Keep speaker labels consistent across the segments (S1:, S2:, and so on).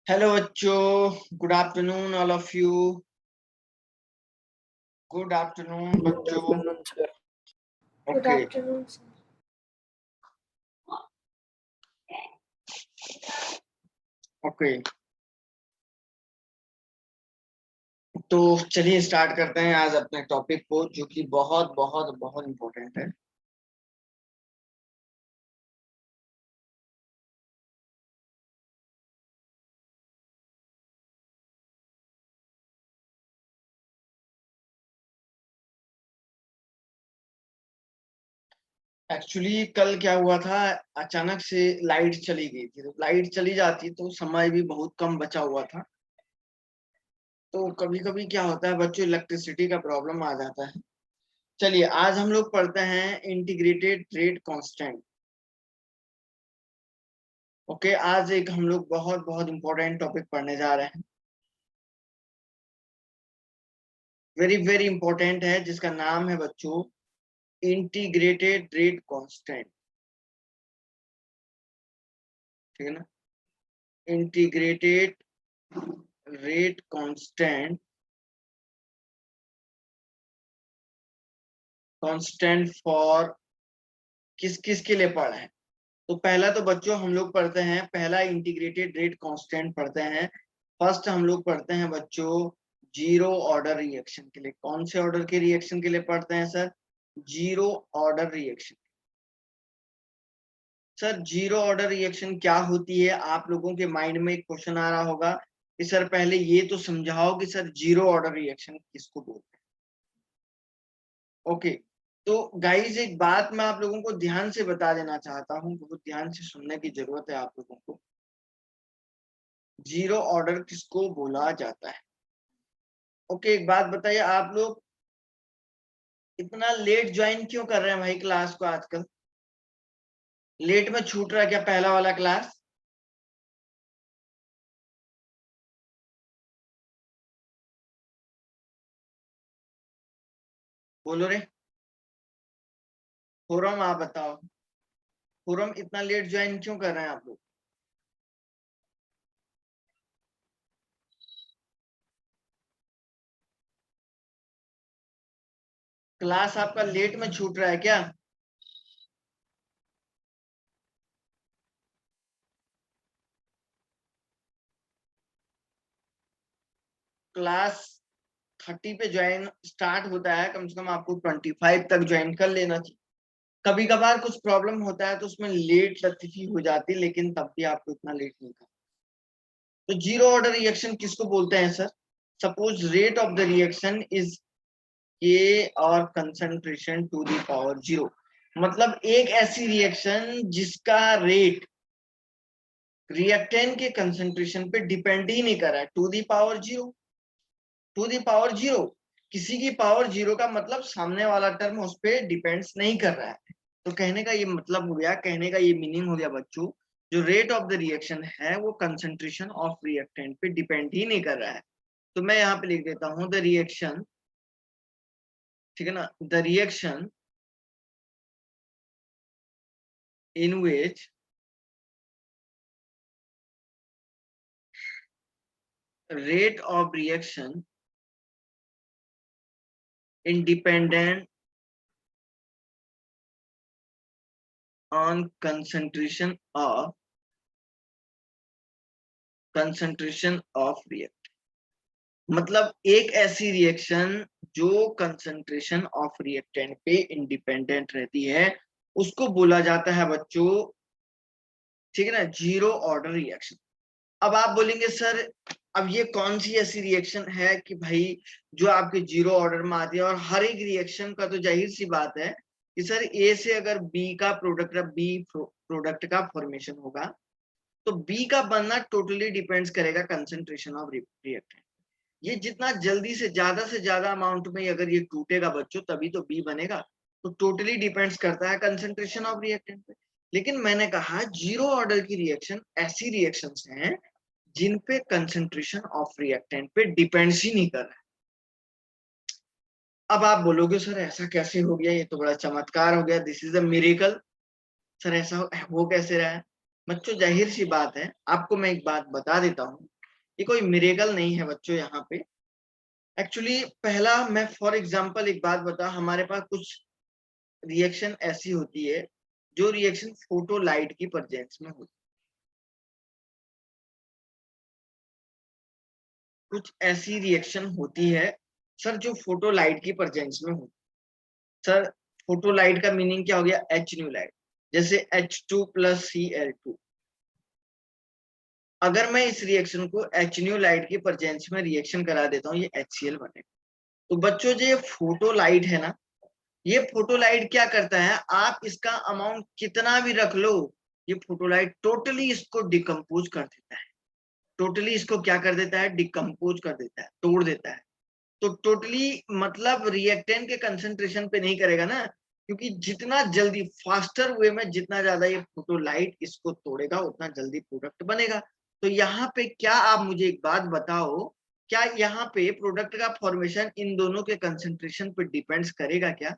S1: Hello बच्चों, good afternoon all of you. Good afternoon
S2: Good
S1: बच्चों।
S2: afternoon, sir.
S3: Good
S1: okay
S3: afternoon, sir.
S1: Okay, तो चलिए start करते हैं आज अपने टॉपिक को, जो कि बहुत बहुत बहुत इम्पोर्टेंट है। एक्चुअली कल क्या हुआ था, अचानक से लाइट चली गई थी। तो लाइट चली जाती तो समय भी बहुत कम बचा हुआ था। तो कभी कभी क्या होता है बच्चों, इलेक्ट्रिसिटी का प्रॉब्लम आ जाता है। चलिए आज हम लोग पढ़ते हैं इंटीग्रेटेड रेट कांस्टेंट। ओके, आज एक हम लोग बहुत बहुत इंपॉर्टेंट टॉपिक पढ़ने जा रहे हैं। वेरी वेरी इंपॉर्टेंट है, जिसका नाम है बच्चों इंटीग्रेटेड रेट कांस्टेंट। ठीक है ना, integrated rate constant. Constant for किस किस के लिए पढ़ा है? तो पहला तो बच्चों हम लोग पढ़ते हैं, पहला इंटीग्रेटेड रेट कांस्टेंट पढ़ते हैं। फर्स्ट हम लोग पढ़ते हैं बच्चों जीरो ऑर्डर रिएक्शन के लिए। कौन से ऑर्डर के रिएक्शन के लिए पढ़ते हैं sir? Zero order reaction. Sir zero order reaction क्या होती है? आप लोगों के माइंड में एक क्वेश्चन आ रहा होगा कि सर पहले ये तो समझाओ कि सर जीरो ऑर्डर रिएक्शन किसको बोलते हैं। ओके, तो गाइज एक बात मैं आप लोगों को ध्यान से बता देना चाहता हूँ, बहुत ध्यान से सुनने की जरूरत है आप लोगों को। जीरो ऑर्डर किसको बोला जाता है? ओके, एक बात बताइए, आप लोग इतना लेट ज्वाइन क्यों कर रहे हैं भाई क्लास को? आजकल लेट में छूट रहा है क्या पहला वाला क्लास? बोलो रे फोरम, आप बताओ फोरम, इतना लेट ज्वाइन क्यों कर रहे हैं आप लोग? क्लास आपका लेट में छूट रहा है क्या? क्लास 30 पे ज्वाइन स्टार्ट होता है, कम से कम आपको 25 तक ज्वाइन कर लेना चाहिए। कभी कभार कुछ प्रॉब्लम होता है तो उसमें लेट लतीफी हो जाती है, लेकिन तब भी आपको इतना लेट नहीं करना। तो जीरो ऑर्डर रिएक्शन किसको बोलते हैं sir? Suppose rate of the reaction is K और concentration to the power zero. मतलब एक ऐसी रिएक्शन जिसका रेट रिएक्टेंट के कंसंट्रेशन पे डिपेंड ही नहीं कर रहा है, to the power zero. To the power zero, किसी की पावर जीरो का मतलब सामने वाला टर्म उस पर डिपेंड्स नहीं कर रहा है। तो कहने का ये मतलब हो गया, कहने का ये मीनिंग हो गया बच्चों, जो रेट ऑफ द रिएक्शन है वो कंसंट्रेशन ऑफ रिएक्टेंट पे डिपेंड ही नहीं कर रहा है। तो मैं यहाँ पे लिख देता हूँ द रिएक्शन, ठीक है ना, the reaction in which rate of reaction independent on concentration of react। मतलब एक ऐसी रिएक्शन जो कंसंट्रेशन ऑफ रिएक्टेंट पे इंडिपेंडेंट रहती है, उसको बोला जाता है बच्चों, ठीक है ना, जीरो ऑर्डर रिएक्शन। अब आप बोलेंगे सर अब ये कौन सी ऐसी रिएक्शन है कि भाई जो आपके जीरो ऑर्डर में आती है? और हर एक रिएक्शन का तो जाहिर सी बात है कि सर ए से अगर बी का प्रोडक्ट, बी प्रोडक्ट का फॉर्मेशन होगा तो बी का बनना टोटली डिपेंड्स करेगा कंसंट्रेशन ऑफ रिएक्टेंट। ये जितना जल्दी से ज्यादा अमाउंट में अगर ये टूटेगा बच्चों तभी तो बी बनेगा। तो टोटली डिपेंड्स करता है कंसंट्रेशन ऑफ रिएक्टेंट पे। लेकिन मैंने कहा जीरो ऑर्डर की रिएक्शन ऐसी रिएक्शंस हैं जिन पे कंसंट्रेशन ऑफ रिएक्टेंट पे डिपेंड्स ही नहीं कर रहा है। अब आप बोलोगे सर ऐसा कैसे हो गया, ये तो बड़ा चमत्कार हो गया, this is a miracle. Sir ऐसा हो कैसे रहा है? बच्चों जाहिर सी बात है, आपको मैं एक बात बता देता हूँ ये कोई मिरेकल नहीं है बच्चों। यहाँ पे एक्चुअली पहला मैं फॉर एग्जांपल एक बात बता, हमारे पास कुछ रिएक्शन ऐसी होती है जो रिएक्शन फोटो लाइट की प्रेजेंस में होती है। कुछ ऐसी रिएक्शन होती है सर जो फोटो लाइट की प्रेजेंस में होती है। सर फोटो लाइट का मीनिंग क्या हो गया? H new light. जैसे H2 प्लस Cl2, अगर मैं इस रिएक्शन को एच न्यू लाइट की प्रेजेंस में रिएक्शन करा देता हूँ, ये HCl बनेगा। तो बच्चों जो ये फोटो लाइट है ना, ये फोटो लाइट क्या करता है, आप इसका अमाउंट कितना भी रख लो, ये फोटो लाइट टोटली इसको डिकम्पोज कर देता है। टोटली इसको क्या कर देता है? डिकम्पोज कर देता है, तोड़ देता है। तो टोटली मतलब रिएक्टेंट के कंसंट्रेशन पे नहीं करेगा ना, क्योंकि जितना जल्दी फास्टर वे में जितना ज्यादा ये फोटो लाइट इसको तोड़ेगा उतना जल्दी प्रोडक्ट बनेगा। तो यहाँ पे क्या आप मुझे एक बात बताओ, क्या यहाँ पे प्रोडक्ट का फॉर्मेशन इन दोनों के कंसंट्रेशन पे डिपेंड्स करेगा क्या?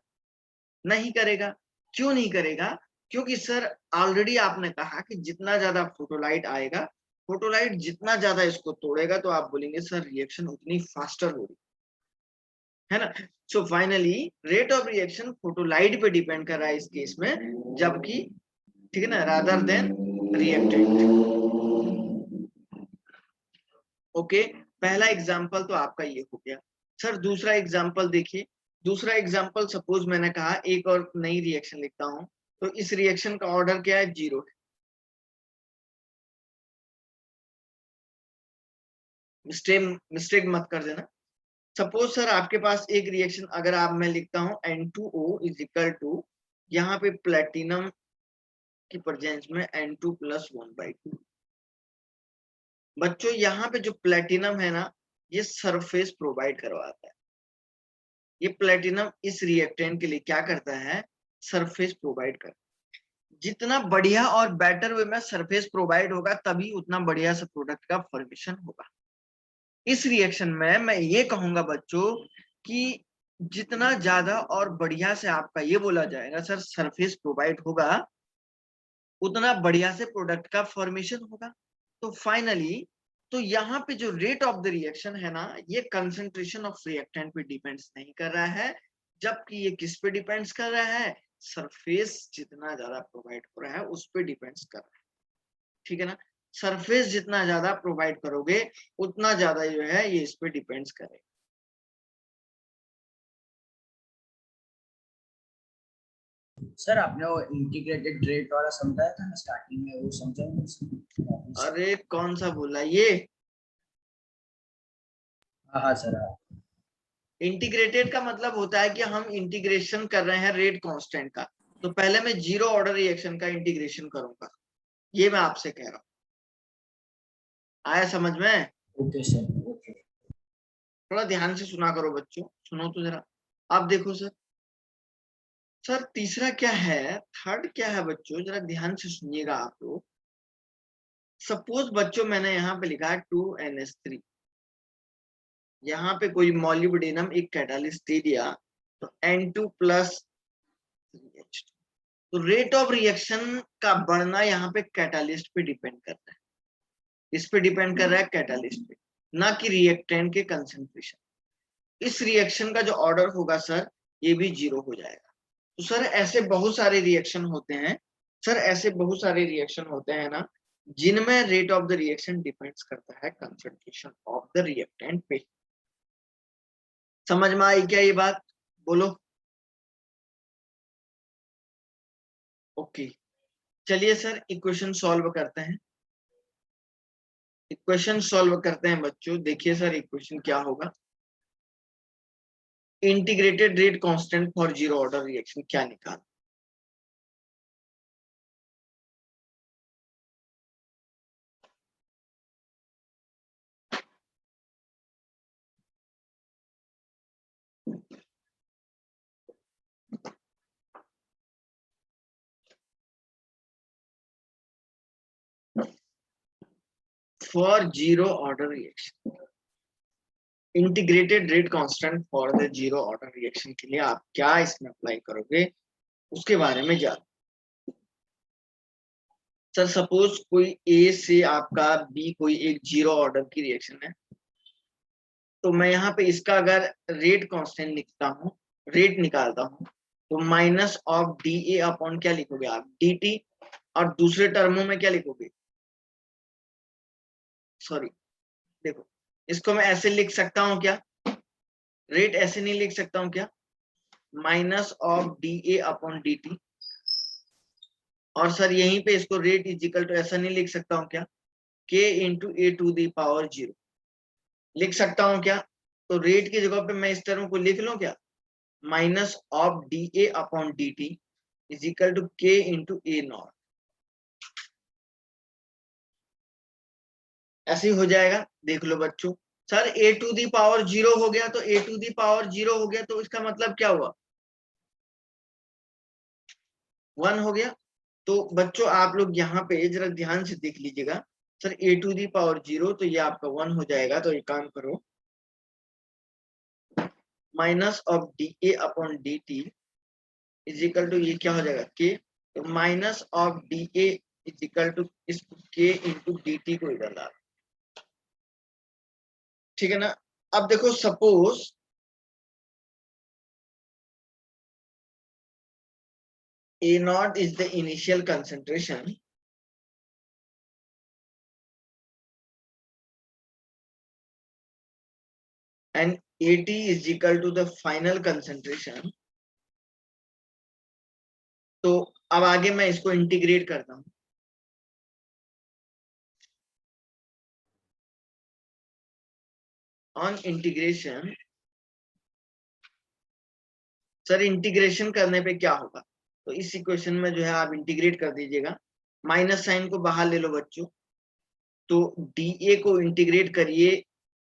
S1: नहीं करेगा। क्यों नहीं करेगा? क्योंकि सर ऑलरेडी आपने कहा कि जितना ज्यादा फोटोलाइट आएगा, फोटोलाइट जितना ज्यादा इसको तोड़ेगा, तो आप बोलेंगे सर रिएक्शन उतनी फास्टर हो रही है ना। So finally rate of reaction फोटोलाइट पे डिपेंड कर रहा है इस केस में, जबकि ठीक है ना, रादर देन रिएक्टेंट। ओके, पहला एग्जांपल तो आपका ये हो गया। सर दूसरा एग्जांपल देखिए। दूसरा एग्जांपल सपोज मैंने कहा एक और नई रिएक्शन लिखता हूं, तो इस रिएक्शन का ऑर्डर क्या है? 0 है। मिस्टेक मत कर देना। सपोज सर आपके पास एक रिएक्शन अगर आप मैं लिखता हूं N2O इज इक्वल टू, यहाँ पे प्लेटिनम की प्रेजेंस में N2 प्लस 1/2। बच्चों यहाँ पे जो प्लेटिनम है ना, ये सरफेस प्रोवाइड करवाता है। ये प्लेटिनम इस रिएक्टेंट के लिए क्या करता है? सरफेस प्रोवाइड करता है। जितना बढ़िया और बेटर वे में सरफेस प्रोवाइड होगा, तभी उतना बढ़िया से प्रोडक्ट का फॉर्मेशन होगा। इस रिएक्शन में मैं ये कहूंगा बच्चों कि जितना ज्यादा और बढ़िया से आपका ये बोला जाएगा सर सरफेस प्रोवाइड होगा, उतना बढ़िया से प्रोडक्ट का फॉर्मेशन होगा। तो फाइनली तो यहाँ पे जो रेट ऑफ द रिएक्शन है ना, ये कंसंट्रेशन ऑफ रिएक्टेंट पे डिपेंड्स नहीं कर रहा है, जबकि ये किस पे डिपेंड्स कर रहा है? सरफेस जितना ज्यादा प्रोवाइड हो रहा है उस पे डिपेंड्स कर रहा है। ठीक है ना, सरफेस जितना ज्यादा प्रोवाइड करोगे उतना ज्यादा जो है ये इस पे डिपेंड्स करेगा।
S2: सर आपने वो इंटीग्रेटेड रेट वाला समझाया था ना स्टार्टिंग में, वो समझा?
S1: अरे कौन सा बोला ये?
S2: हाँ हाँ सर, हाँ।
S1: इंटीग्रेटेड का मतलब होता है कि हम इंटीग्रेशन कर रहे हैं रेट कांस्टेंट का, तो पहले मैं जीरो ऑर्डर रिएक्शन का इंटीग्रेशन करूंगा, ये मैं आपसे कह रहा हूँ। आया समझ में?
S2: Okay sir, okay.
S1: थोड़ा ध्यान से सुना करो बच्चों, सुनो तो जरा। आप देखो सर, सर तीसरा क्या है, थर्ड क्या है बच्चों, जरा ध्यान से सुनिएगा आप लोग। सपोज बच्चों मैंने यहाँ पे लिखा है 2NH3, यहाँ पे कोई मॉलिब्डेनम एक कैटालिस्ट दे दिया, तो N2 प्लस 3H2। तो रेट ऑफ रिएक्शन का बढ़ना यहाँ पे कैटालिस्ट पे डिपेंड करता है। इस पे डिपेंड कर रहा है कैटालिस्ट पे, ना कि रिएक्टेंट के कंसंट्रेशन। इस रिएक्शन का जो ऑर्डर होगा सर, ये भी 0 हो जाएगा। तो सर ऐसे बहुत सारे रिएक्शन होते हैं, सर ऐसे बहुत सारे रिएक्शन होते हैं ना, जिनमें rate of the reaction depends करता है कंसंट्रेशन ऑफ द रिएक्टेंट पे। समझ में आई क्या ये बात? बोलो। ओके, चलिए सर इक्वेशन सॉल्व करते हैं। इक्वेशन सॉल्व करते हैं बच्चों। देखिए सर इक्वेशन क्या होगा, integrated rate constant for zero order reaction क्या निकाल। For zero order reaction, integrated rate constant for the zero order reaction के लिए आप क्या इसमें अप्लाई करोगे, उसके बारे में जान। सर सपोज कोई ए से आपका बी कोई एक जीरो ऑर्डर की रिएक्शन है, तो मैं यहाँ पे इसका अगर रेट कांस्टेंट लिखता हूँ, रेट निकालता हूँ, तो minus of D A upon क्या लिखोगे आप, डी टी, और दूसरे टर्मों में क्या लिखोगे, सॉरी देखो इसको मैं ऐसे लिख सकता हूँ क्या, रेट ऐसे नहीं लिख सकता हूँ क्या, minus of D A upon D T, और सर यहीं पे इसको रेट इज इक्वल टू ऐसा नहीं लिख सकता हूँ क्या, K into A to the power zero लिख सकता हूँ क्या, तो रेट की जगह पे मैं इस टर्म को लिख लूं क्या, minus of D A upon D T is equal to K into A nought, ऐसे ही हो जाएगा, देख लो बच्चों। Sir A to the power zero हो गया, तो A to the power zero हो गया, तो इसका मतलब क्या हुआ, 1 हो गया। तो बच्चों आप लोग यहाँ पे जरा ध्यान से देख लीजिएगा, sir A to the power zero, तो ये आपका 1 हो जाएगा, तो एक काम करो, minus of D A upon D T is equal to ये क्या हो जाएगा, के, तो minus of D A is equal to इस के इंटू डी टी को इधर ला, ठीक है ना। अब देखो suppose A not is the initial concentration and AT is equal to the final concentration, तो अब आगे मैं इसको इंटीग्रेट करता हूं, ऑन इंटीग्रेशन, सर इंटीग्रेशन करने पे क्या होगा, तो इस इक्वेशन में जो है आप इंटीग्रेट कर दीजिएगा, माइनस साइन को बाहर ले लो बच्चों, तो डी ए को इंटीग्रेट करिए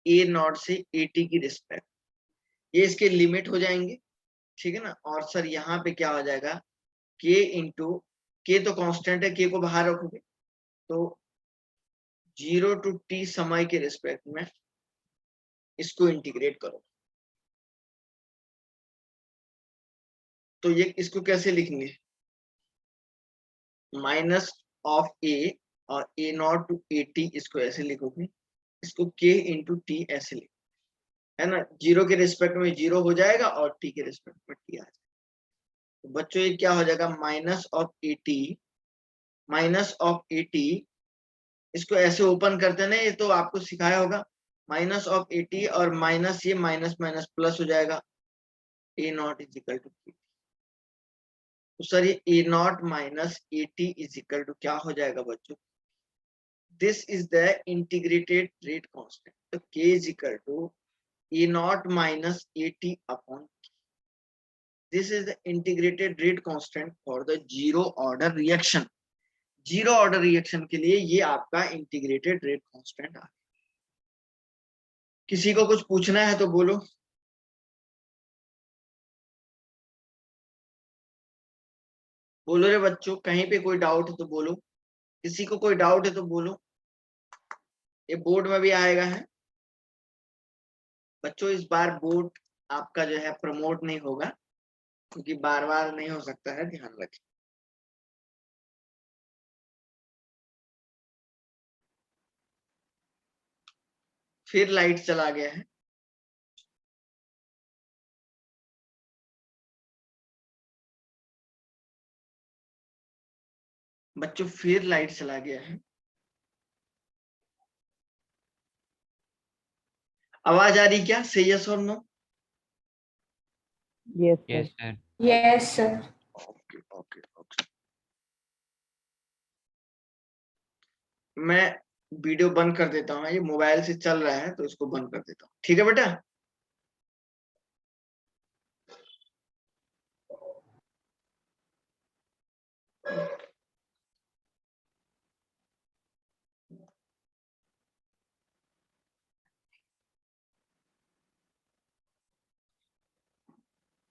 S1: ए नॉट से ए टी की रिस्पेक्ट, ये इसके लिमिट हो जाएंगे, ठीक है ना। और सर यहाँ पे क्या हो जाएगा, के इंटू, के तो कांस्टेंट है, के को बाहर रखोगे, तो 0 टू टी समय के रिस्पेक्ट में इसको इंटीग्रेट करो, तो ये इसको कैसे लिखेंगे, माइनस ऑफ ए और ए नॉट टू ए टी, इसको ऐसे लिखोगे, इसको के इंटू टी ऐसे लिखो, है ना, जीरो के रिस्पेक्ट में जीरो हो जाएगा और टी के रिस्पेक्ट में टी आ जाएगा, तो बच्चों ये क्या हो जाएगा, minus of A T, minus of A T, इसको ऐसे ओपन करते ना, ये तो आपको सिखाया होगा, माइनस ऑफ ए टी और माइनस, ये माइनस माइनस प्लस हो जाएगा, A not is equal to, तो सर ये A naught minus A T is equal to क्या हो जाएगा बच्चों, this is the integrated rate constant, तो K is equal to A naught minus A T upon, this is the integrated rate constant for the zero order reaction, zero order reaction के लिए ये आपका integrated rate constant आ, किसी को कुछ पूछना है तो बोलो, बोलो रे बच्चों, कहीं पे कोई डाउट है तो बोलो, किसी को कोई डाउट है तो बोलो, ये बोर्ड में भी आएगा है बच्चों, इस बार बोर्ड आपका जो है प्रमोट नहीं होगा, क्योंकि बार बार नहीं हो सकता है, ध्यान रखें। फिर लाइट चला गया है, बच्चों फिर लाइट चला गया है, आवाज आ रही क्या, से यस और no,
S3: Yes,
S4: Yes,
S3: sir.
S4: sir.
S5: Yes, sir.
S1: Okay okay okay, मैं वीडियो बंद कर देता हूँ, ये मोबाइल से चल रहा है तो इसको बंद कर देता हूँ, ठीक है बेटा।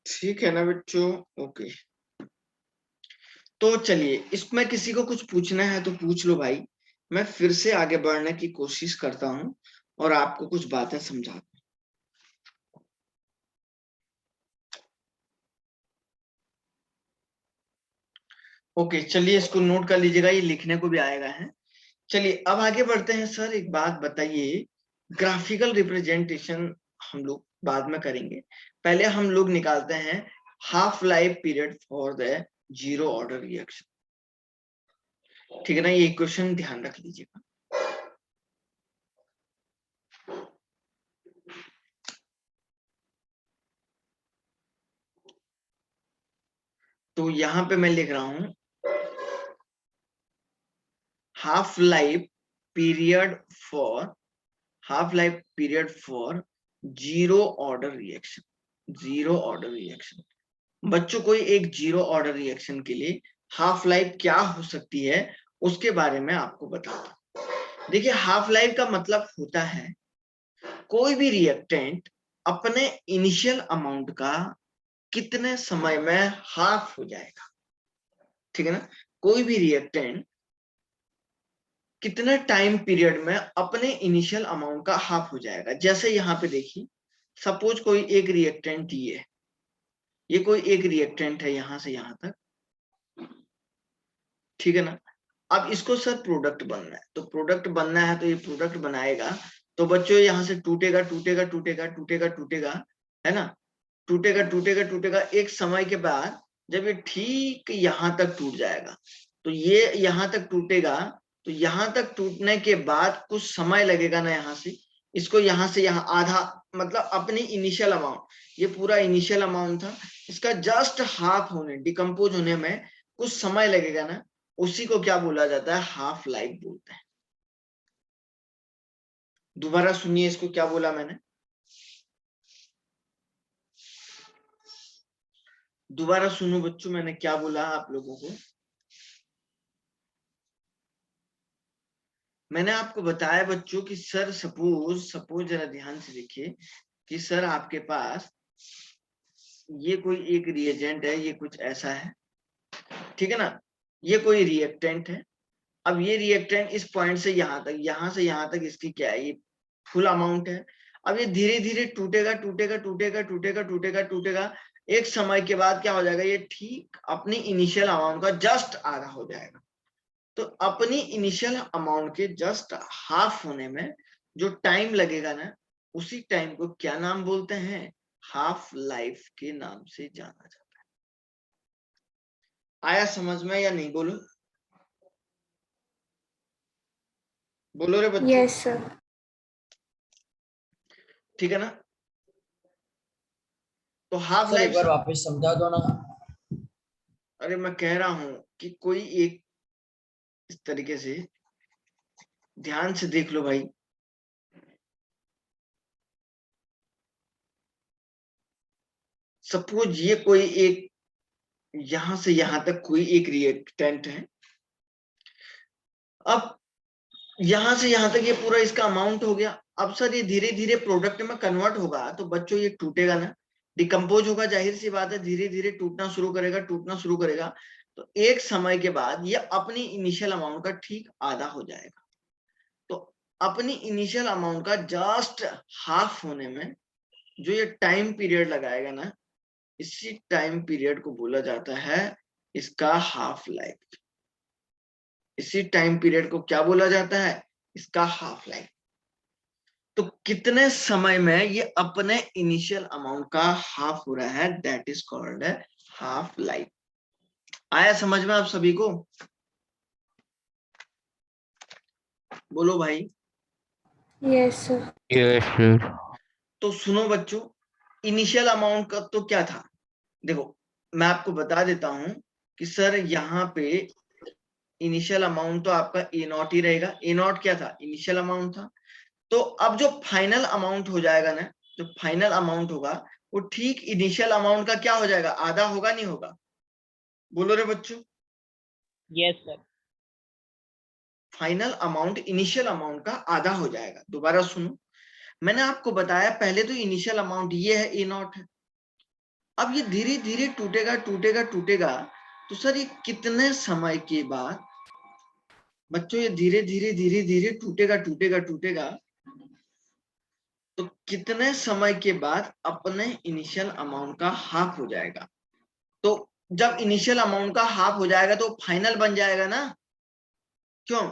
S1: ठीक है ना बच्चों, ओके। तो चलिए, इसमें किसी को कुछ पूछना है तो पूछ लो भाई, मैं फिर से आगे बढ़ने की कोशिश करता हूँ और आपको कुछ बातें समझाता हूँ। ओके, चलिए इसको नोट कर लीजिएगा, ये लिखने को भी आएगा है। चलिए अब आगे बढ़ते हैं। सर एक बात बताइए, ग्राफिकल रिप्रेजेंटेशन हम लोग बाद में करेंगे, पहले हम लोग निकालते हैं half life period for the zero order reaction. ठीक है ना, ये क्वेश्चन ध्यान रख लीजिएगा। तो यहां पे मैं लिख रहा हूं half life period for zero order reaction. Zero order reaction बच्चों, कोई एक जीरो ऑर्डर रिएक्शन के लिए हाफ लाइफ क्या हो सकती है उसके बारे में आपको बताता हूं। देखिए, हाफ लाइफ का मतलब होता है कोई भी रिएक्टेंट अपने इनिशियल अमाउंट का कितने समय में हाफ हो जाएगा। ठीक है ना, कोई भी रिएक्टेंट कितने टाइम पीरियड में अपने इनिशियल अमाउंट का हाफ हो जाएगा। जैसे यहाँ पे देखिए, सपोज कोई एक रिएक्टेंट ये कोई एक रिएक्टेंट है यहां से यहां तक। ठीक है ना, अब इसको सर प्रोडक्ट बनना है, तो प्रोडक्ट बनना है तो ये प्रोडक्ट बनाएगा। तो बच्चों यहाँ से टूटेगा टूटेगा टूटेगा टूटेगा टूटेगा, है ना, टूटेगा टूटेगा टूटेगा। एक समय के बाद जब ये ठीक यहां तक टूट जाएगा, तो ये यहां तक टूटेगा, तो यहां तक टूटने के बाद कुछ समय लगेगा ना, यहाँ से इसको यहां से यहाँ आधा, मतलब अपनी इनिशियल अमाउंट, ये पूरा इनिशियल अमाउंट था, इसका जस्ट हाफ होने, डिकम्पोज होने में कुछ समय लगेगा ना, उसी को क्या बोला जाता है, हाफ लाइफ बोलते हैं। दोबारा सुनिए, इसको क्या बोला मैंने, दोबारा सुनो बच्चों, मैंने क्या बोला आप लोगों को। मैंने आपको बताया बच्चों कि सर सपोज जरा ध्यान से देखिए कि सर आपके पास ये कोई एक रिएजेंट है, ये कुछ ऐसा है। ठीक है ना, ये कोई रिएक्टेंट है। अब ये रिएक्टेंट इस पॉइंट से यहां तक, यहां से यहां तक इसकी क्या है, ये फुल अमाउंट है। अब ये धीरे धीरे टूटेगा टूटेगा टूटेगा टूटेगा टूटेगा टूटेगा, एक समय के बाद क्या हो जाएगा, ये ठीक अपनी इनिशियल अमाउंट का जस्ट आधा हो जाएगा। तो अपनी इनिशियल अमाउंट के जस्ट हाफ होने में जो टाइम लगेगा ना, उसी टाइम को क्या नाम बोलते हैं, हाफ लाइफ के नाम से जाना जाता है। आया समझ में या नहीं, बोलो बोलो रे बच्चों।
S3: Yes sir.
S1: ठीक है ना, तो हाफ
S2: सर एक
S1: लाइफ,
S2: बार वापस समझा दो ना।
S1: अरे मैं कह रहा हूं कि कोई एक इस तरीके से ध्यान से देख लो भाई। सपोज ये कोई एक यहां से यहां तक कोई एक रिएक्टेंट है। अब यहां से यहां तक ये पूरा इसका अमाउंट हो गया। अब सर ये धीरे धीरे प्रोडक्ट में कन्वर्ट होगा, तो बच्चों ये टूटेगा ना, डिकम्पोज होगा, जाहिर सी बात है धीरे धीरे टूटना शुरू करेगा, टूटना शुरू करेगा। तो एक समय के बाद ये अपनी इनिशियल अमाउंट का ठीक आधा हो जाएगा। तो अपनी इनिशियल अमाउंट का जस्ट हाफ होने में जो ये टाइम पीरियड लगाएगा ना, इसी टाइम पीरियड को बोला जाता है इसका हाफ लाइफ। इसी टाइम पीरियड को क्या बोला जाता है, इसका हाफ लाइफ। तो कितने समय में ये अपने इनिशियल अमाउंट का हाफ हो रहा है, that is called half life. आया समझ में आप सभी को, बोलो भाई।
S3: Yes sir.
S4: Yes sir.
S1: तो सुनो बच्चों, इनिशियल अमाउंट का तो क्या था, देखो मैं आपको बता देता हूं कि सर यहाँ पे इनिशियल अमाउंट तो आपका ए नॉट ही रहेगा। ए नॉट क्या था, इनिशियल अमाउंट था। तो अब जो फाइनल अमाउंट हो जाएगा ना, जो फाइनल अमाउंट होगा वो ठीक इनिशियल अमाउंट का क्या हो जाएगा, आधा होगा नहीं होगा, बोलो रे बच्चों।
S5: Yes sir.
S1: Final amount initial amount का आधा हो जाएगा। दोबारा सुनो, मैंने आपको बताया पहले तो इनिशियल अमाउंट ये है, ए नॉट है। अब ये धीरे धीरे टूटेगा टूटेगा टूटेगा, तो सर ये कितने समय के बाद बच्चों ये धीरे धीरे धीरे धीरे टूटेगा टूटेगा टूटेगा, तो कितने समय के बाद अपने इनिशियल अमाउंट का हाफ हो जाएगा। तो जब इनिशियल अमाउंट का हाफ हो जाएगा तो फाइनल बन जाएगा ना, क्यों?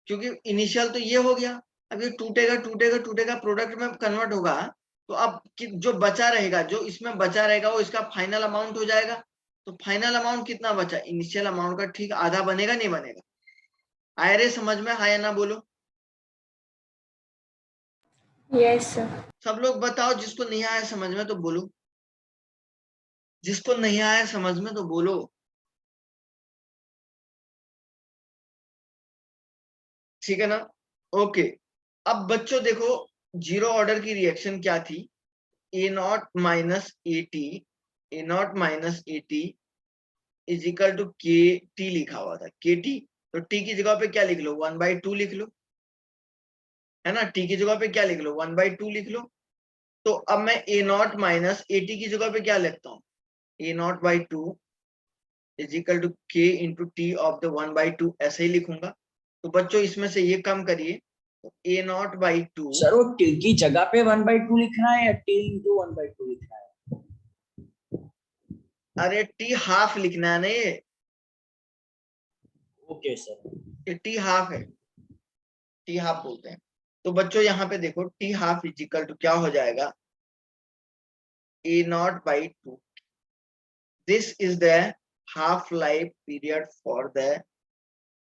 S1: क्योंकि इनिशियल तो ये हो गया, अब ये टूटेगा टूटेगा टूटेगा, प्रोडक्ट में कन्वर्ट होगा, तो अब जो बचा रहेगा, जो इसमें बचा रहेगा वो इसका फाइनल अमाउंट हो जाएगा। तो फाइनल अमाउंट कितना बचा? इनिशियल अमाउंट का ठीक आधा बनेगा, नहीं बनेगा? आया रे समझ में? हाँ या ना बोलो।
S3: Yes, sir.
S1: सब लोग बताओ, जिसको नहीं आया समझ में तो बोलो, जिसको नहीं आया समझ में तो बोलो। ठीक है ना? ओके। अब बच्चों देखो, जीरो ऑर्डर की रिएक्शन क्या थी? A naught minus A T, A naught minus A T is equal to K T लिखा हुआ था, के टी। तो टी की जगह पे क्या लिख लो? 1/2 लिख लो, है ना? टी की जगह पे क्या लिख लो? 1/2 लिख लो। तो अब मैं A naught minus A T की जगह पे क्या लिखता हूँ? A naught by two is equal to K into T of the 1/2, ऐसे ही लिखूंगा। तो बच्चों इसमें से ये कम करिए, तो ए नॉट बाई टू।
S2: सर वो टी की जगह पे 1/2 लिखना है या टी इंटू 1/2 लिखना है?
S1: अरे टी हाफ लिखना है ना, ये
S2: ओके सर।
S1: ये टी हाफ है, टी हाफ बोलते हैं। तो बच्चों यहाँ पे देखो, T half is equal to क्या हो जाएगा? A naught by two. This is the half life period for the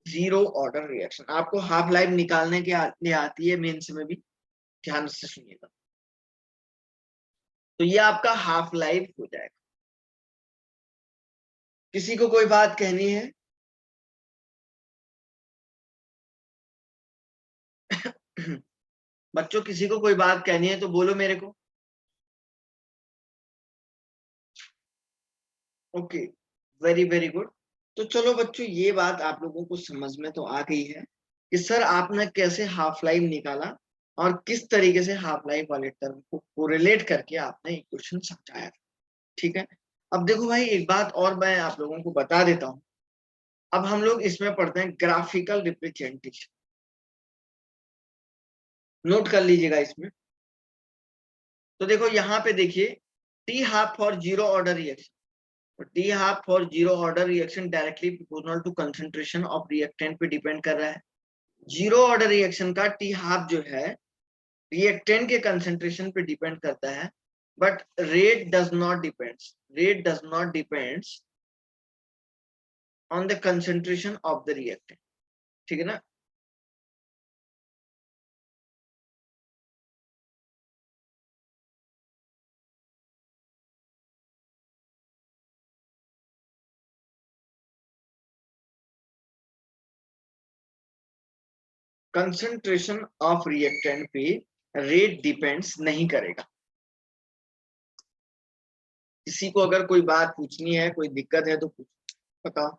S1: zero order reaction. आपको हाफ लाइफ निकालने के लिए आती है मेंस में भी, ध्यान से सुनिएगा। तो ये आपका हाफ लाइफ हो जाएगा। किसी को कोई बात कहनी है? बच्चों किसी को कोई बात कहनी है तो बोलो मेरे को। Okay, very very good. तो चलो बच्चों, ये बात आप लोगों को समझ में तो आ गई है कि सर आपने कैसे हाफ लाइफ निकाला और किस तरीके से हाफ लाइफ वाले टर्म को कोरिलेट करके आपने इक्वेशन समझाया। ठीक है। अब देखो भाई, एक बात और मैं आप लोगों को बता देता हूं। अब हम लोग इसमें पढ़ते हैं ग्राफिकल रिप्रेजेंटेशन। नोट कर लीजिएगा इसमें। तो देखो यहाँ पे देखिए, T half for zero order reaction. T half for zero order reaction directly proportional to concentration of reactant पे डिपेंड कर रहा है। जीरो ऑर्डर रिएक्शन का टी हाफ जो है रिएक्टेंट के कंसंट्रेशन पे डिपेंड करता है, but rate does not depends, rate does not depends on the concentration of the reactant. ठीक है ना? कंसंट्रेशन ऑफ रिएक्टेंट पे रेट डिपेंड्स नहीं करेगा। किसी को अगर कोई बात पूछनी है, कोई दिक्कत है तो बताओ।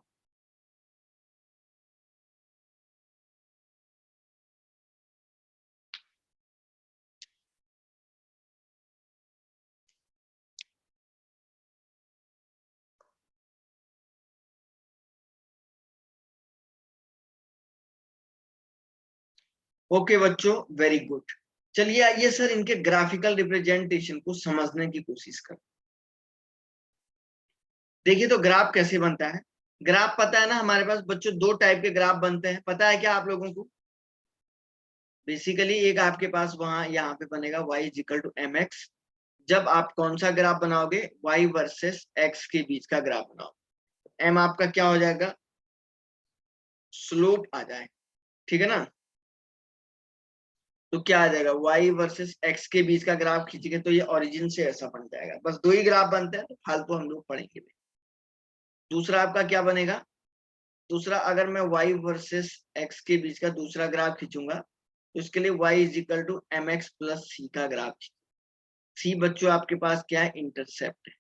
S1: ओके बच्चों, वेरी गुड। चलिए आइए सर इनके ग्राफिकल रिप्रेजेंटेशन को समझने की कोशिश करें। देखिए तो ग्राफ कैसे बनता है? ग्राफ पता है ना हमारे पास बच्चों, दो टाइप के ग्राफ बनते हैं, पता है क्या आप लोगों को? बेसिकली एक आपके पास वहां यहाँ पे बनेगा y is equal to mx। जब आप कौन सा ग्राफ बनाओगे? y वर्सेस x के बीच का ग्राफ बनाओगे। m आपका क्या हो जाएगा? स्लोप आ जाए। ठीक है ना? तो क्या आ जाएगा? y वर्सेस x के बीच का ग्राफ खींचेंगे तो ये ओरिजिन से ऐसा बन जाएगा। बस दो ही ग्राफ बनते हैं, तो फालतू हम लोग पढ़ेंगे। दूसरा आपका क्या बनेगा? दूसरा, अगर मैं y वर्सेस x के बीच का दूसरा ग्राफ खींचूंगा तो इसके लिए y is equal to mx plus c का ग्राफ। सी बच्चों आपके पास क्या है? इंटरसेप्ट है।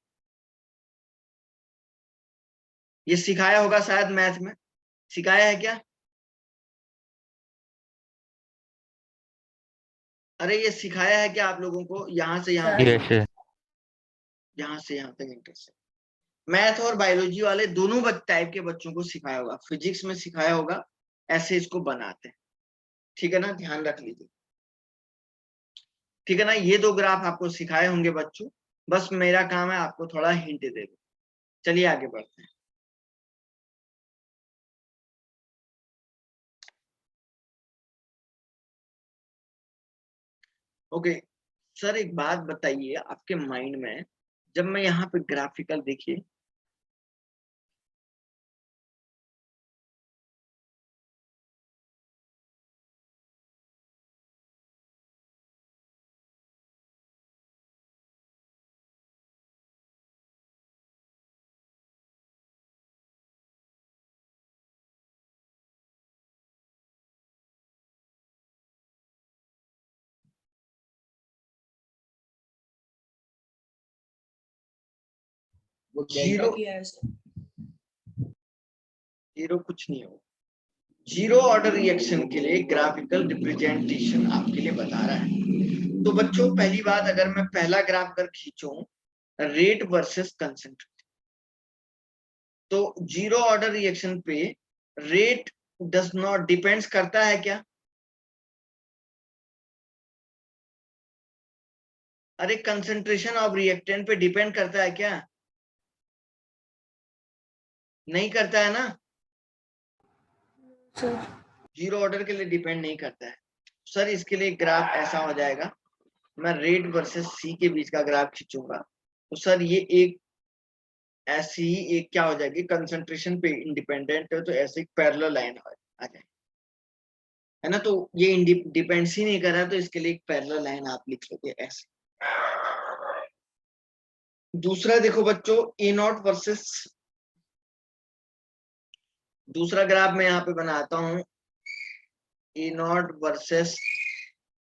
S1: ये सिखाया होगा शायद मैथ में, सिखाया है क्या? अरे ये सिखाया है क्या आप लोगों को? यहाँ से यहाँ
S3: Sir.
S1: तक, यहाँ से यहाँ तक इंटरसेप्ट। मैथ और बायोलॉजी वाले दोनों टाइप के बच्चों को सिखाया होगा, फिजिक्स में सिखाया होगा, ऐसे इसको बनाते हैं। ठीक है ना? ध्यान रख लीजिए। ठीक है ना? ये दो ग्राफ आपको सिखाए होंगे बच्चों, बस मेरा काम है आपको थोड़ा हिंट दे दो। चलिए आगे बढ़ते हैं। ओके सर, एक बात बताइए आपके माइंड में, जब मैं यहाँ पे ग्राफिकल देखिए,
S2: वो डेल्टा
S1: जीरो
S2: किया है सर।
S1: जीरो कुछ नहीं हो। जीरो ऑर्डर रिएक्शन के लिए ग्राफिकल रिप्रेजेंटेशन आपके लिए बता रहा है। तो बच्चों पहली बात, अगर मैं पहला ग्राफ अगर खींचूं रेट वर्सेस कंसंट्रेशन, तो जीरो ऑर्डर रिएक्शन पे रेट डज नॉट डिपेंड्स करता है क्या? अरे कंसंट्रेशन ऑफ रिएक्टेंट पे डिपेंड करता है क्या? नहीं करता है ना।
S3: सर
S1: जीरो ऑर्डर के लिए डिपेंड नहीं करता है। सर इसके लिए ग्राफ ऐसा हो जाएगा, मैं रेट वर्सेस सी के बीच का ग्राफ खींचूंगा, तो सर ये एक ऐसी ही एक क्या हो जाएगी, कंसंट्रेशन पे इंडिपेंडेंट है तो ऐसे एक पैरेलल लाइन आ जाएगी, है ना। तो ये डिपेंड्स ही नहीं कर रहा, तो इसके लिए एक पैरेलल लाइन आप लिख लोगे ऐसे। दूसरा देखो बच्चों, ए नॉट वर्सेस, दूसरा ग्राफ मैं यहाँ पे बनाता हूँ ए नॉट वर्सेस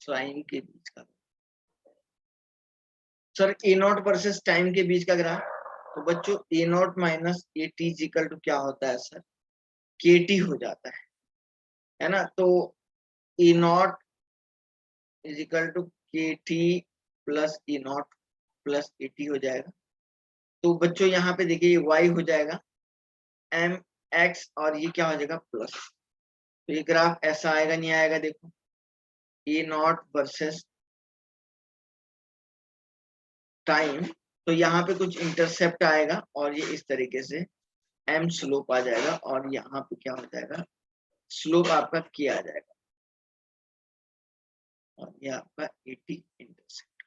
S1: टाइम के बीच का। Sir A naught versus time के बीच का ग्राफ, तो बच्चों A naught minus A T equal to क्या होता है सर, के टी हो जाता है ना। तो ए not is equal to K T plus A not plus A T हो जाएगा। तो बच्चों यहाँ पे देखिए ये y हो जाएगा एम एक्स और ये क्या हो जाएगा प्लस। तो ये ग्राफ ऐसा आएगा नहीं आएगा, देखो ए नॉट वर्सेस टाइम, तो यहाँ पे कुछ इंटरसेप्ट आएगा और ये इस तरीके से एम स्लोप आ जाएगा और यहाँ पे क्या हो जाएगा, स्लोप आपका के आ जाएगा और ये आपका 80 इंटरसेप्ट।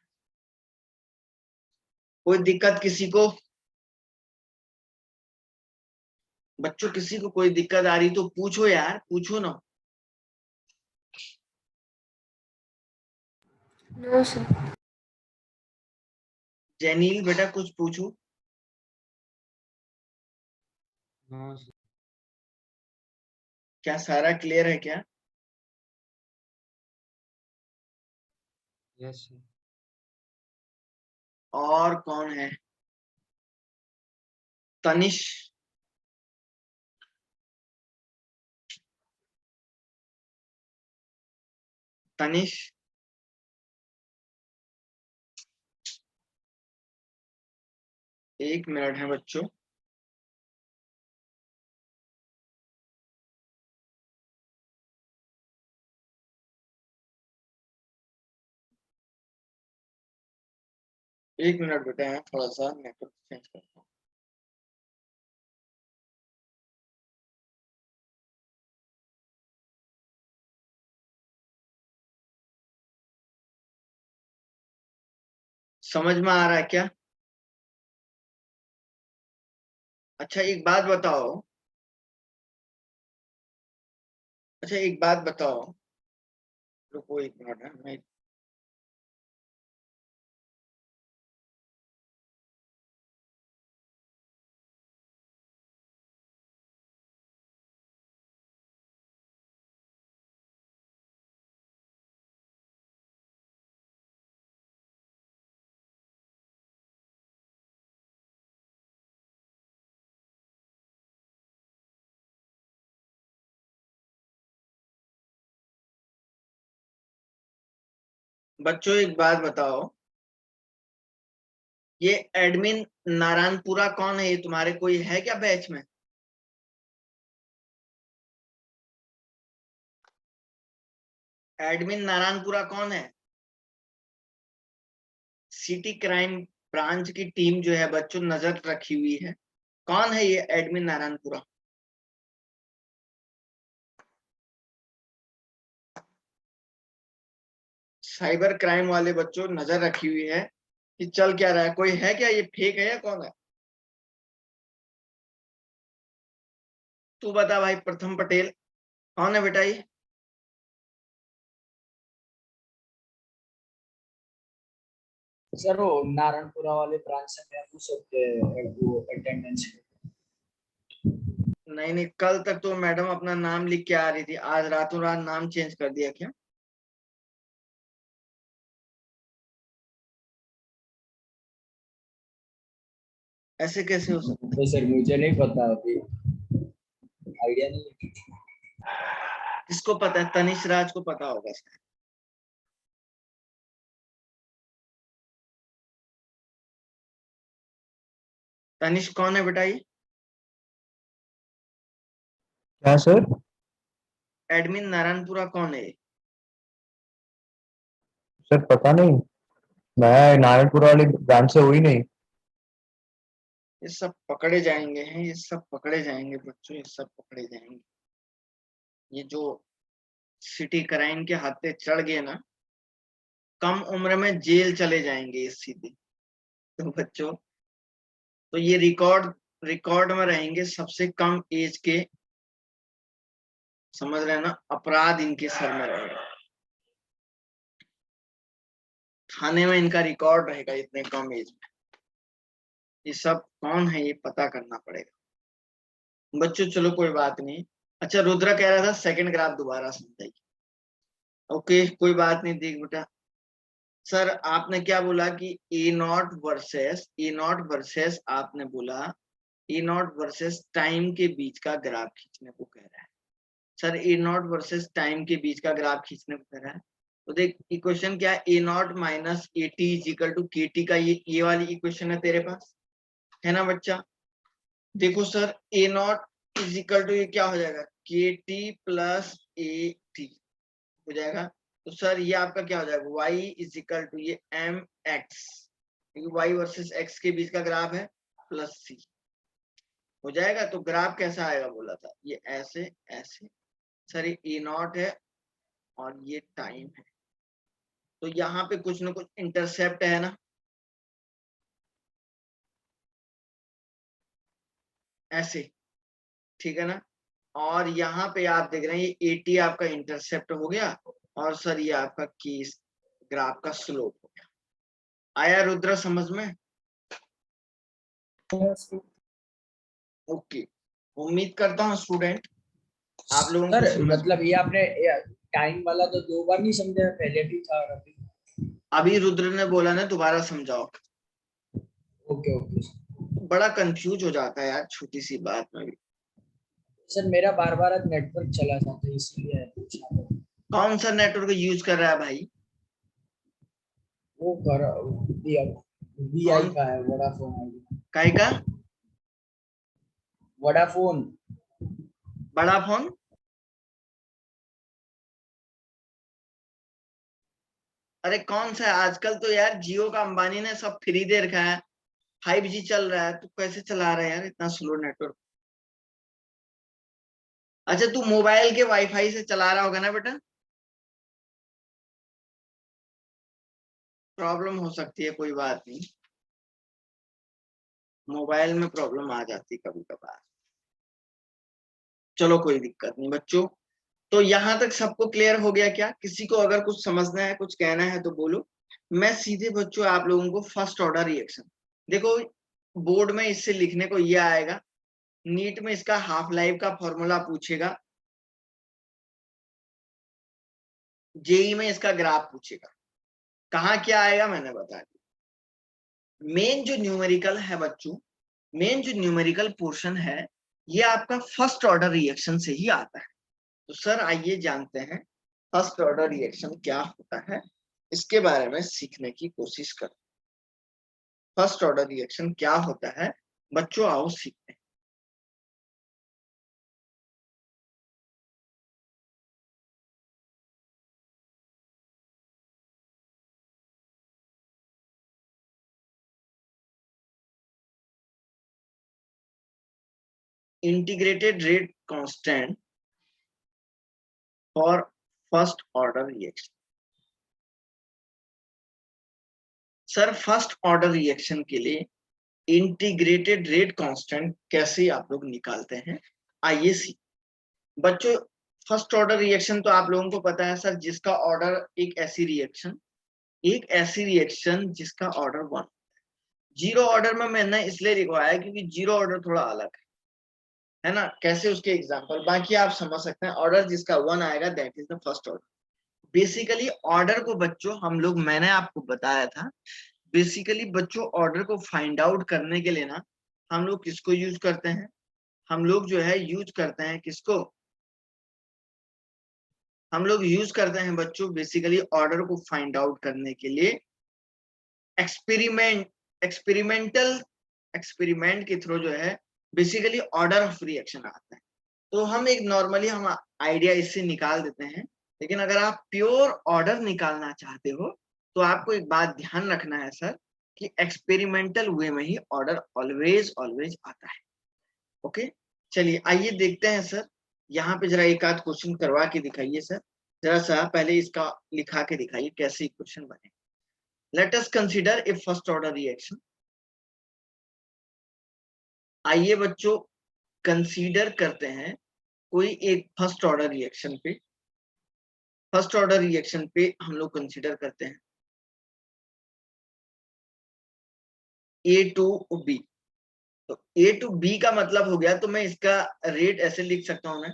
S1: कोई दिक्कत किसी को? बच्चों किसी को कोई दिक्कत आ रही तो पूछो यार, पूछो ना।
S3: No sir.
S1: जैनील बेटा कुछ पूछो। क्या सारा क्लियर है क्या?
S4: Yes sir.
S1: और कौन है? तनिष, तनिष एक मिनट है बच्चों। एक मिनट बेटा, है थोड़ा सा नेटवर्क चेंज करता हूँ। समझ में आ रहा है क्या? अच्छा एक बात बताओ, अच्छा एक बात बताओ, रुको एक मिनट है मैं, बच्चों एक बात बताओ, ये एडमिन नारायणपुरा कौन है? ये तुम्हारे कोई है क्या बैच में? एडमिन नारायणपुरा कौन है? सिटी क्राइम ब्रांच की टीम जो है बच्चों नजर रखी हुई है, कौन है ये एडमिन नारायणपुरा? साइबर क्राइम वाले बच्चों नजर रखी हुई है कि चल क्या रहा है, कोई है क्या, ये फेक है या कौन है? तू बता भाई, प्रथम पटेल कौन है बेटा ये?
S2: सर वो नारायणपुरा वाले ब्रांच से मैं पूछ सकते हैं वो अटेंडेंस।
S1: नहीं नहीं, कल तक तो मैडम अपना नाम लिख के आ रही थी, आज रातों रात नाम चेंज कर दिया क्या? ऐसे कैसे हो सकता
S2: तो सर मुझे नहीं पता, अभी आइडिया नहीं है।
S1: है? किसको पता है? तनिष राज को पता होगा शायद। तनिष कौन है बेटा ये?
S4: क्या सर?
S1: एडमिन नारायणपुरा कौन है ये?
S4: सर पता नहीं, मैं नारायणपुर वाली ब्रांच से हुई नहीं।
S1: ये सब पकड़े जाएंगे हैं, ये सब पकड़े जाएंगे बच्चों, ये सब पकड़े जाएंगे। ये जो सिटी क्राइम के हाथे चढ़ गए ना, कम उम्र में जेल चले जाएंगे ये सीधे। तो बच्चों, तो ये रिकॉर्ड रिकॉर्ड में रहेंगे सबसे कम एज के, समझ रहे हैं ना, अपराध इनके सर में रहेगा, थाने में इनका रिकॉर्ड रहेगा इतने कम एज में। ये सब कौन है ये पता करना पड़ेगा बच्चों। चलो कोई बात नहीं। अच्छा, रुद्र कह रहा था सेकंड ग्राफ दोबारा समझाइए। ओके कोई बात नहीं, देख बेटा, सर आपने क्या बोला कि ए नॉट वर्सेस आपने बोला ए नॉट वर्सेस टाइम के बीच का ग्राफ खींचने को कह रहा है। Sir A naught versus time के बीच का ग्राफ खींचने को कह रहा है, तो देख इक्वेशन क्या है, A naught minus A T is equal to K T का ये वाली इक्वेशन है तेरे पास, है ना बच्चा? देखो sir, A not is equal to ये क्या हो जाएगा, K T plus A T हो जाएगा। तो सर ये आपका क्या हो जाएगा, y इज इक्वल टू ये M X, y versus x के बीच का ग्राफ है, प्लस सी हो जाएगा। तो ग्राफ कैसा आएगा बोला था, ये ऐसे ऐसे। सर ये ए नॉट है और ये टाइम है, तो यहाँ पे कुछ ना कुछ इंटरसेप्ट है ना, ऐसे, ठीक है ना। और यहाँ पे आप देख रहे हैं ये 80 आपका इंटरसेप्ट हो गया, और सर ये आपका केस ग्राफ का स्लोप हो गया। आया रुद्र समझ में? ओके, उम्मीद करता हूँ स्टूडेंट आप लोगों को
S2: सर
S1: समझ में।
S2: मतलब ये आपने टाइम वाला तो दो बार नहीं समझा, पहले भी था और अभी।
S1: अभी रुद्र ने बोला ना दोबारा समझाओ,
S2: ओके ओके
S1: बड़ा कंफ्यूज हो जाता है यार छोटी सी बात में भी।
S2: सर, मेरा बार बार आज नेटवर्क चला जाता है इसलिए पूछा था।
S1: कौन सा नेटवर्क यूज कर रहा है भाई?
S2: वो कर वीआई
S1: कौन?
S2: का है, वोडाफोन आईडी।
S1: काय का?
S2: वोडाफोन।
S1: बड़ा फोन? अरे कौन सा है? आजकल तो यार जियो का अंबानी ने सब फ्री दे रखा है, 5G चल रहा है, तू कैसे चला रहा है यार इतना स्लो नेटवर्क? अच्छा तू मोबाइल के वाईफाई से चला रहा होगा ना बेटा? प्रॉब्लम हो सकती है, कोई बात नहीं, मोबाइल में प्रॉब्लम आ जाती है कभी कभार। चलो कोई दिक्कत नहीं बच्चों, तो यहां तक सबको क्लियर हो गया क्या? किसी को अगर कुछ समझना है, कुछ कहना है तो बोलो। मैं सीधे बच्चों आप लोगों को फर्स्ट ऑर्डर रिएक्शन, देखो बोर्ड में इससे लिखने को ये आएगा, नीट में इसका हाफ लाइफ का फॉर्मूला पूछेगा, जेई में इसका ग्राफ पूछेगा। कहाँ क्या आएगा मैंने बता दिया। मेन जो न्यूमेरिकल है बच्चों, मेन जो न्यूमेरिकल पोर्शन है, ये आपका फर्स्ट ऑर्डर रिएक्शन से ही आता है। तो सर आइए जानते हैं फर्स्ट ऑर्डर रिएक्शन क्या होता है, इसके बारे में सीखने की कोशिश करें। फर्स्ट ऑर्डर रिएक्शन क्या होता है बच्चों, आओ सीखते हैं। Integrated rate constant for first order reaction. Sir first order reaction के लिए इंटीग्रेटेड रेट कांस्टेंट कैसे आप लोग निकालते हैं, आइए सी। बच्चों फर्स्ट ऑर्डर रिएक्शन तो आप लोगों को पता है सर, जिसका ऑर्डर एक ऐसी रिएक्शन जिसका ऑर्डर 1। जीरो ऑर्डर में मैंने इसलिए लिखवाया क्योंकि जीरो ऑर्डर थोड़ा अलग है ना। कैसे उसके एग्जांपल बाकी आप समझ सकते हैं। ऑर्डर जिसका 1 आएगा that is the first order. Basically order को बच्चों हम लोग, मैंने आपको बताया था, बेसिकली बच्चों ऑर्डर को फाइंड आउट करने के लिए ना हम लोग किसको यूज करते हैं, हम लोग जो है यूज करते हैं किसको, हम लोग यूज करते हैं बच्चों बेसिकली ऑर्डर को फाइंड आउट करने के लिए एक्सपेरिमेंट के थ्रू जो है बेसिकली ऑर्डर ऑफ रिएक्शन आता है। तो हम एक नॉर्मली हम आइडिया इससे निकाल देते हैं, लेकिन अगर आप प्योर ऑर्डर निकालना चाहते हो तो आपको एक बात ध्यान रखना है सर कि एक्सपेरिमेंटल वे में ही ऑर्डर ऑलवेज आता है। ओके चलिए आइए देखते हैं सर, यहाँ पे जरा एक आध क्वेश्चन करवा के दिखाइए सर, जरा सा पहले इसका लिखा के दिखाइए कैसे क्वेश्चन बने। Let us consider a first order reaction. आइए बच्चों कंसीडर करते हैं कोई एक फर्स्ट ऑर्डर रिएक्शन पे, फर्स्ट ऑर्डर रिएक्शन पे हम लोग कंसीडर करते हैं A टू B। तो A टू B का मतलब हो गया, तो मैं इसका रेट ऐसे लिख सकता हूं ना,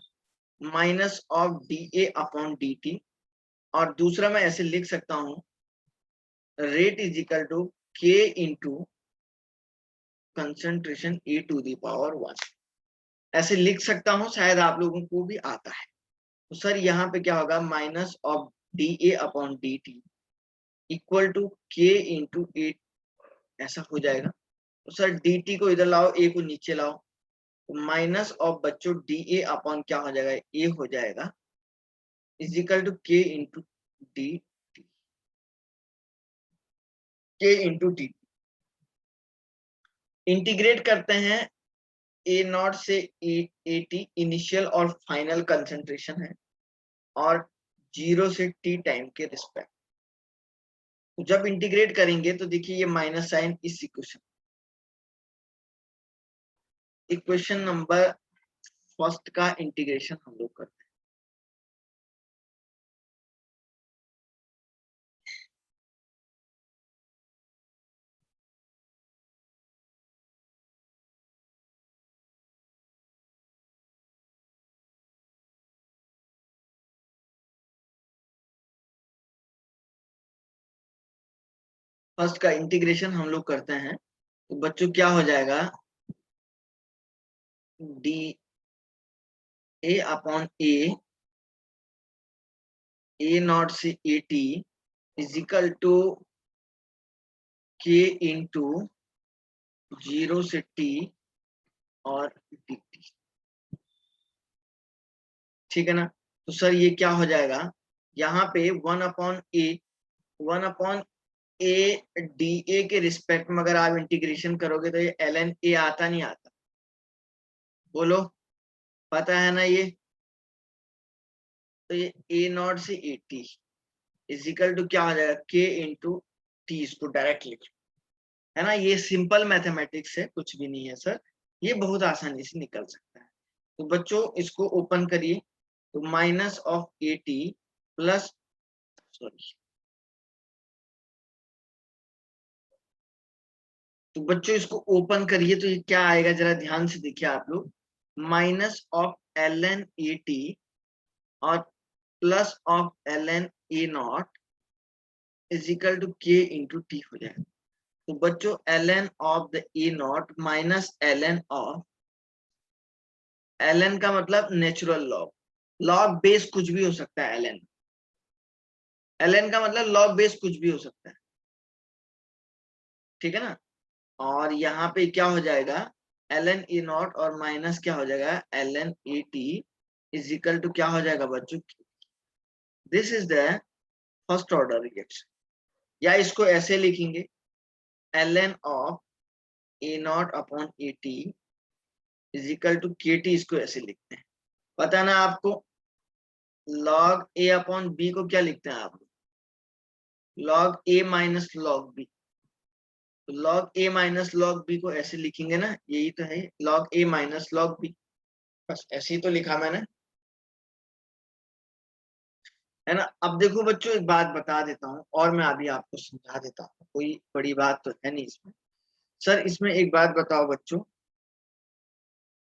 S1: minus of dA upon dt, और दूसरा मैं ऐसे लिख सकता हूं rate is equal to K into concentration E to the power 1, ऐसे लिख सकता हूं, शायद आप लोगों को भी आता है। तो सर यहाँ पे क्या होगा, minus of dA upon dt equal to K into A, ऐसा हो जाएगा। तो सर dt को इधर लाओ, a को नीचे लाओ, तो माइनस ऑफ बच्चों dA अपॉन क्या हो जाएगा, a हो जाएगा, is equal to K into D, K into टी। इंटीग्रेट करते हैं A नॉट से AT, इनिशियल और फाइनल कंसंट्रेशन है, और 0 से T टाइम के रिस्पेक्ट। तो जब इंटीग्रेट करेंगे तो देखिए ये माइनस साइन इस इक्वेशन नंबर फर्स्ट का इंटीग्रेशन हम लोग करते हैं। फर्स्ट का इंटीग्रेशन हम लोग करते हैं, तो बच्चों क्या हो जाएगा, D A upon A naught से A T is equal to K into 0 से टी और डी टी। ठीक है ना। तो सर ये क्या हो जाएगा, यहाँ पे 1/a के रिस्पेक्ट में अगर आप इंटीग्रेशन करोगे तो ये ln a आता नहीं आता, बोलो पता है ना ये। तो ये a नॉट से A T is equal to क्या हो जाएगा, k इंटू टी, इसको डायरेक्ट लिख, है ना। ये सिंपल मैथमेटिक्स है, कुछ भी नहीं है सर, ये बहुत आसानी से निकल सकता है। तो बच्चों इसको ओपन करिए, तो minus of A T plus, sorry, तो बच्चों इसको ओपन करिए तो ये क्या आएगा, जरा ध्यान से देखिए आप लोग, minus of ln A T और plus of ln A not is equal to K into T हो जाएगा। तो बच्चों ln of the A naught minus ln of, ln का मतलब नेचुरल लॉग, लॉग बेस कुछ भी हो सकता है, ln का मतलब लॉग बेस कुछ भी हो सकता है, ठीक है ना। और यहाँ पे क्या हो जाएगा, ln ए नॉट और माइनस क्या हो जाएगा, ln A T is equal to क्या हो जाएगा बच्चों, this is the first order reaction. या इसको ऐसे लिखेंगे, ln of A naught upon A T is equal to K T, इसको ऐसे लिखते हैं। पता ना आपको लॉग ए अपॉन बी को क्या लिखते हैं आप, लॉग ए माइनस लॉग बी। तो लॉग ए माइनस लॉग बी को ऐसे लिखेंगे ना, यही तो है लॉग ए माइनस लॉग बी, बस ऐसे ही तो लिखा मैंने, है ना। अब देखो बच्चों एक बात बता देता हूँ और मैं अभी आपको समझा देता हूँ, कोई बड़ी बात तो है नहीं इसमें। सर इसमें एक बात बताओ बच्चों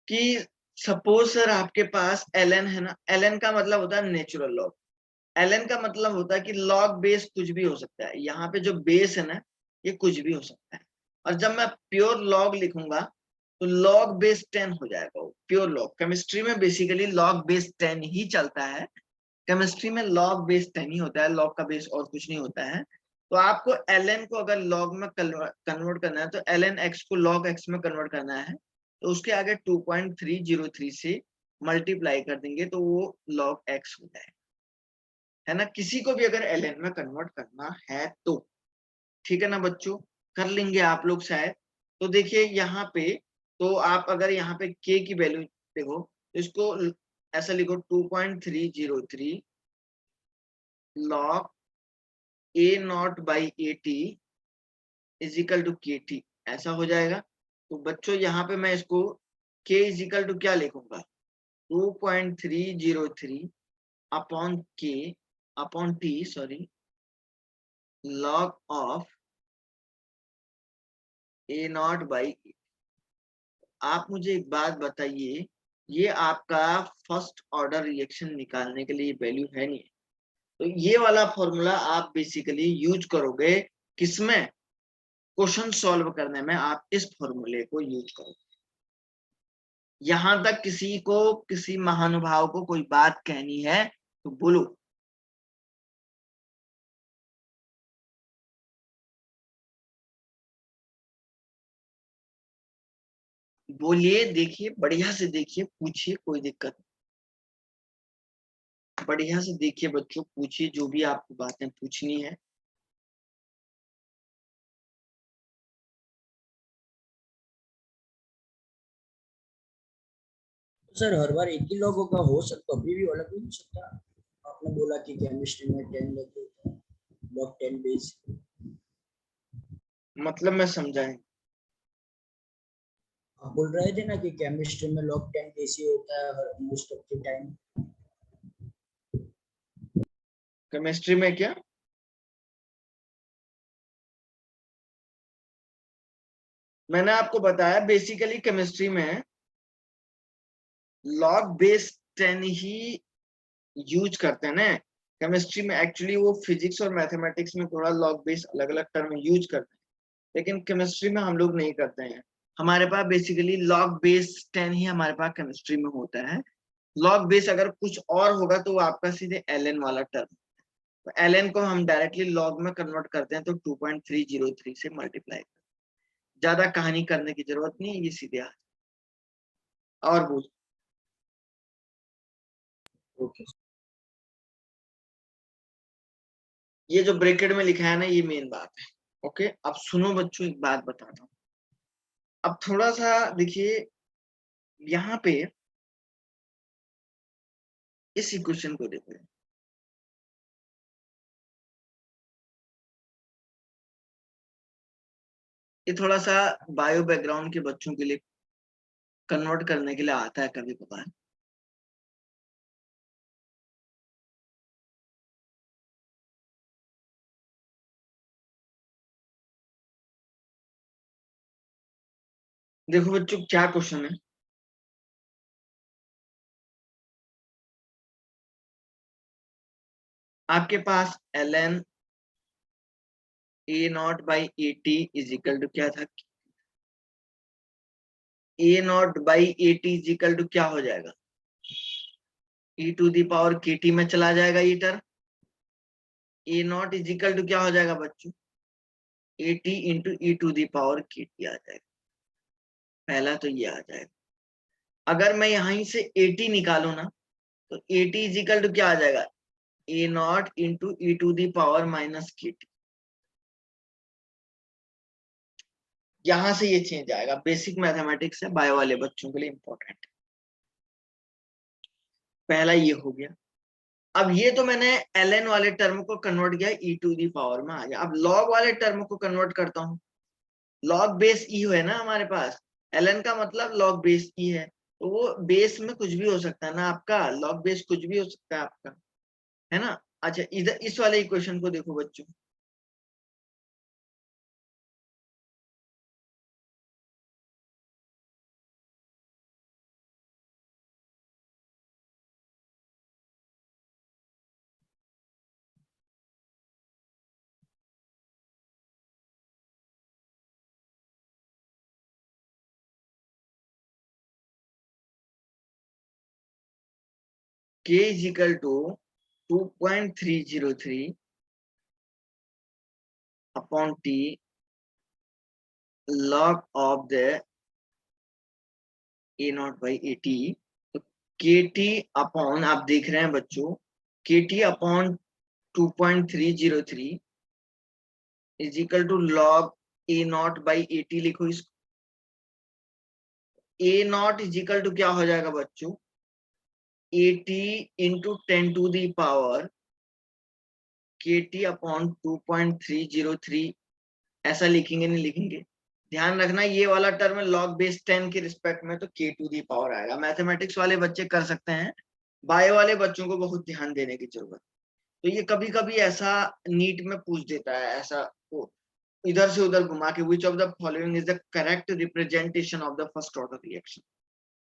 S1: कि सपोज सर आपके पास ln है ना, ln का मतलब होता है नेचुरल लॉग, ln का मतलब होता है कि लॉग बेस कुछ भी हो सकता है, यहाँ पे जो बेस है ना ये कुछ भी हो सकता है। और जब मैं प्योर लॉग लिखूंगा तो लॉग बेस 10 हो जाएगा वो प्योर लॉग। केमिस्ट्री में बेसिकली लॉग बेस 10 ही चलता है, केमिस्ट्री में लॉग बेस 10 ही होता है, लॉग का बेस और कुछ नहीं होता है। तो आपको ln को अगर लॉग में कन्वर्ट करना है तो ln x को log x में कन्वर्ट करना है, तो उसके आगे 2.303 से मल्टीप्लाई कर देंगे तो वो log x हो जाएगा, है ना। किसी को भी अगर ln में कन्वर्ट करना है तो ठीक है ना बच्चों, कर लेंगे आप लोग शायद। तो देखिए यहाँ पे, तो आप अगर यहाँ पे k की वैल्यू देखो तो इसको ऐसा लिखो 2.303 log a naught by A T is equal to K T, ऐसा हो जाएगा। तो बच्चों यहाँ पे मैं इसको k इज इक्वल टू क्या लिखूंगा, 2.303 upon k upon T sorry log of A naught by. आप मुझे एक बात बताइए, ये आपका फर्स्ट ऑर्डर रिएक्शन निकालने के लिए वैल्यू है नहीं, तो ये वाला फॉर्मूला आप बेसिकली यूज करोगे किसमें, क्वेश्चन सॉल्व करने में आप इस फॉर्मूले को यूज करोगे। यहां तक किसी को, किसी महानुभाव को कोई बात कहनी है तो बोलो। बोलिए, देखिए बढ़िया से देखिए, पूछिए, कोई दिक्कत नहीं, बढ़िया से देखिए बच्चों, पूछिए जो भी आपको बातें पूछनी है।
S2: सर हर बार एक ही लोगों का हो सकता, कभी भी अलग नहीं हो सकता। आपने बोला कि केमिस्ट्री में 10 लगे होते हैं, लॉग 10 बेस।
S1: मतलब मैं समझाएं,
S2: आप बोल रहे थे ना कि केमिस्ट्री में लॉग 10 बेस ही होता है हर most of the time.
S1: Chemistry में क्या, मैंने आपको बताया बेसिकली केमिस्ट्री में लॉग बेस 10 ही यूज करते हैं ना। केमिस्ट्री में एक्चुअली वो फिजिक्स और मैथमेटिक्स में थोड़ा लॉग बेस अलग अलग टर्म यूज करते हैं, लेकिन केमिस्ट्री में हम लोग नहीं करते हैं। हमारे पास बेसिकली लॉग बेस 10 ही हमारे पास केमिस्ट्री में होता है। लॉग बेस अगर कुछ और होगा तो वो आपका सीधे ln वाला टर्म, तो ln को हम डायरेक्टली लॉग में कन्वर्ट करते हैं तो 2.303 से मल्टीप्लाई। ज्यादा कहानी करने की जरूरत नहीं है, ये सीधे आ। और बोल,
S2: ओके।
S1: ये जो ब्रैकेट में लिखा है ना ये मेन बात है। ओके, अब सुनो बच्चों एक बात बताता हूँ। अब थोड़ा सा देखिए यहाँ पे इस इक्वेशन को देखो, ये थोड़ा सा बायो बैकग्राउंड के बच्चों के लिए कन्वर्ट करने के लिए आता है कभी कभार। देखो बच्चों क्या क्वेश्चन है, आपके पास ln a naught by A T is equal to क्या था, a naught by A T is equal to क्या हो जाएगा, e to the power K T में चला जाएगा ये term. a naught is equal to क्या हो जाएगा बच्चों, A T into E to the power K T आ जाएगा, पहला तो ये आ जाएगा। अगर मैं यहीं से ए टी निकालू ना तो A T is equal to क्या आ जाएगा, A naught into E to the power minus K T. यहां से ये चेंज आएगा। बेसिक मैथमेटिक्स है, बायो वाले बच्चों के लिए इंपॉर्टेंट है। पहला ये हो गया। अब ये तो मैंने ln वाले टर्म को कन्वर्ट किया e टू दी पावर में आ गया। अब log वाले टर्म को कन्वर्ट करता हूँ। log बेस e है ना हमारे पास, ln का मतलब log बेस e है, तो वो बेस में कुछ भी हो सकता है ना आपका, log बेस कुछ भी हो सकता है आपका, है ना। अच्छा, इधर इस वाले इक्वेशन को देखो बच्चों, k is equal to 2.303 upon t log of the a naught by A T. तो के टी अपॉन, आप देख रहे हैं बच्चों, K T upon 2.303 is equal to log A naught by A T. लिखो इसको, A not is equal to क्या हो जाएगा बच्चों, A T into 10 to the power K T upon 2.303। ऐसा लिखेंगे नहीं लिखेंगे, ध्यान रखना ये वाला टर्म लॉग बेस 10 के रिस्पेक्ट में, तो के टू दी पावर आएगा। मैथमेटिक्स वाले बच्चे कर सकते हैं, बायो वाले बच्चों को बहुत ध्यान देने की जरूरत। तो ये कभी कभी ऐसा नीट में पूछ देता है, ऐसा इधर से उधर घुमा के, which of the following is the correct representation of the first order reaction.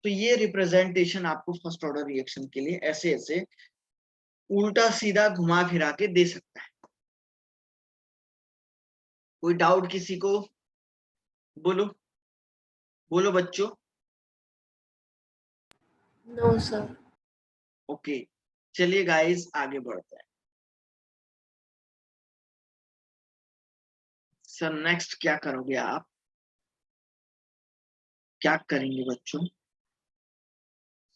S1: तो ये रिप्रेजेंटेशन आपको फर्स्ट ऑर्डर रिएक्शन के लिए ऐसे ऐसे उल्टा सीधा घुमा फिरा के दे सकता है। कोई डाउट किसी को? बोलो बोलो बच्चों।
S3: No, sir.
S1: ओके, चलिए गाइस आगे बढ़ते हैं। सर नेक्स्ट क्या करोगे आप, क्या करेंगे बच्चों?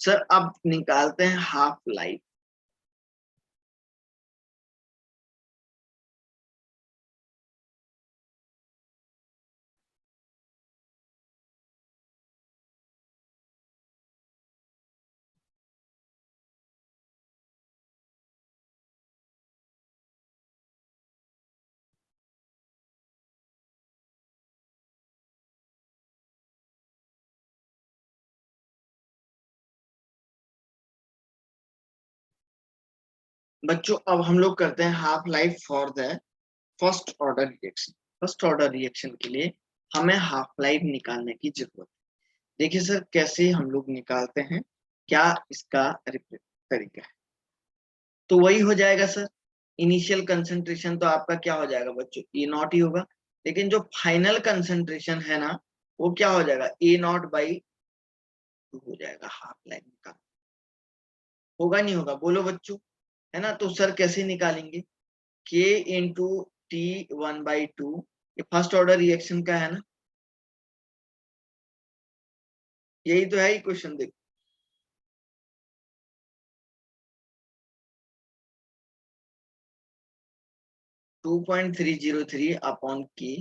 S1: सर अब निकालते हैं हाफ लाइफ। बच्चों अब हम लोग करते हैं half life for the first order reaction. First order reaction के लिए हमें हाफ लाइफ निकालने की जरूरत है। देखिए सर कैसे हम लोग निकालते हैं, क्या इसका तरीका है। तो वही हो जाएगा सर, इनिशियल कंसंट्रेशन तो आपका क्या हो जाएगा बच्चों, ए नॉट ही होगा, लेकिन जो फाइनल कंसंट्रेशन है ना वो क्या हो जाएगा, ए नॉट बाई 2 हो जाएगा। हाफ लाइफ निकाल होगा नहीं होगा, बोलो बच्चों, है ना। तो सर कैसे निकालेंगे, के इंटू टी 1/2, ये फर्स्ट ऑर्डर रिएक्शन का है ना, यही तो है ही क्वेश्चन। देखो 2.303 अपॉन के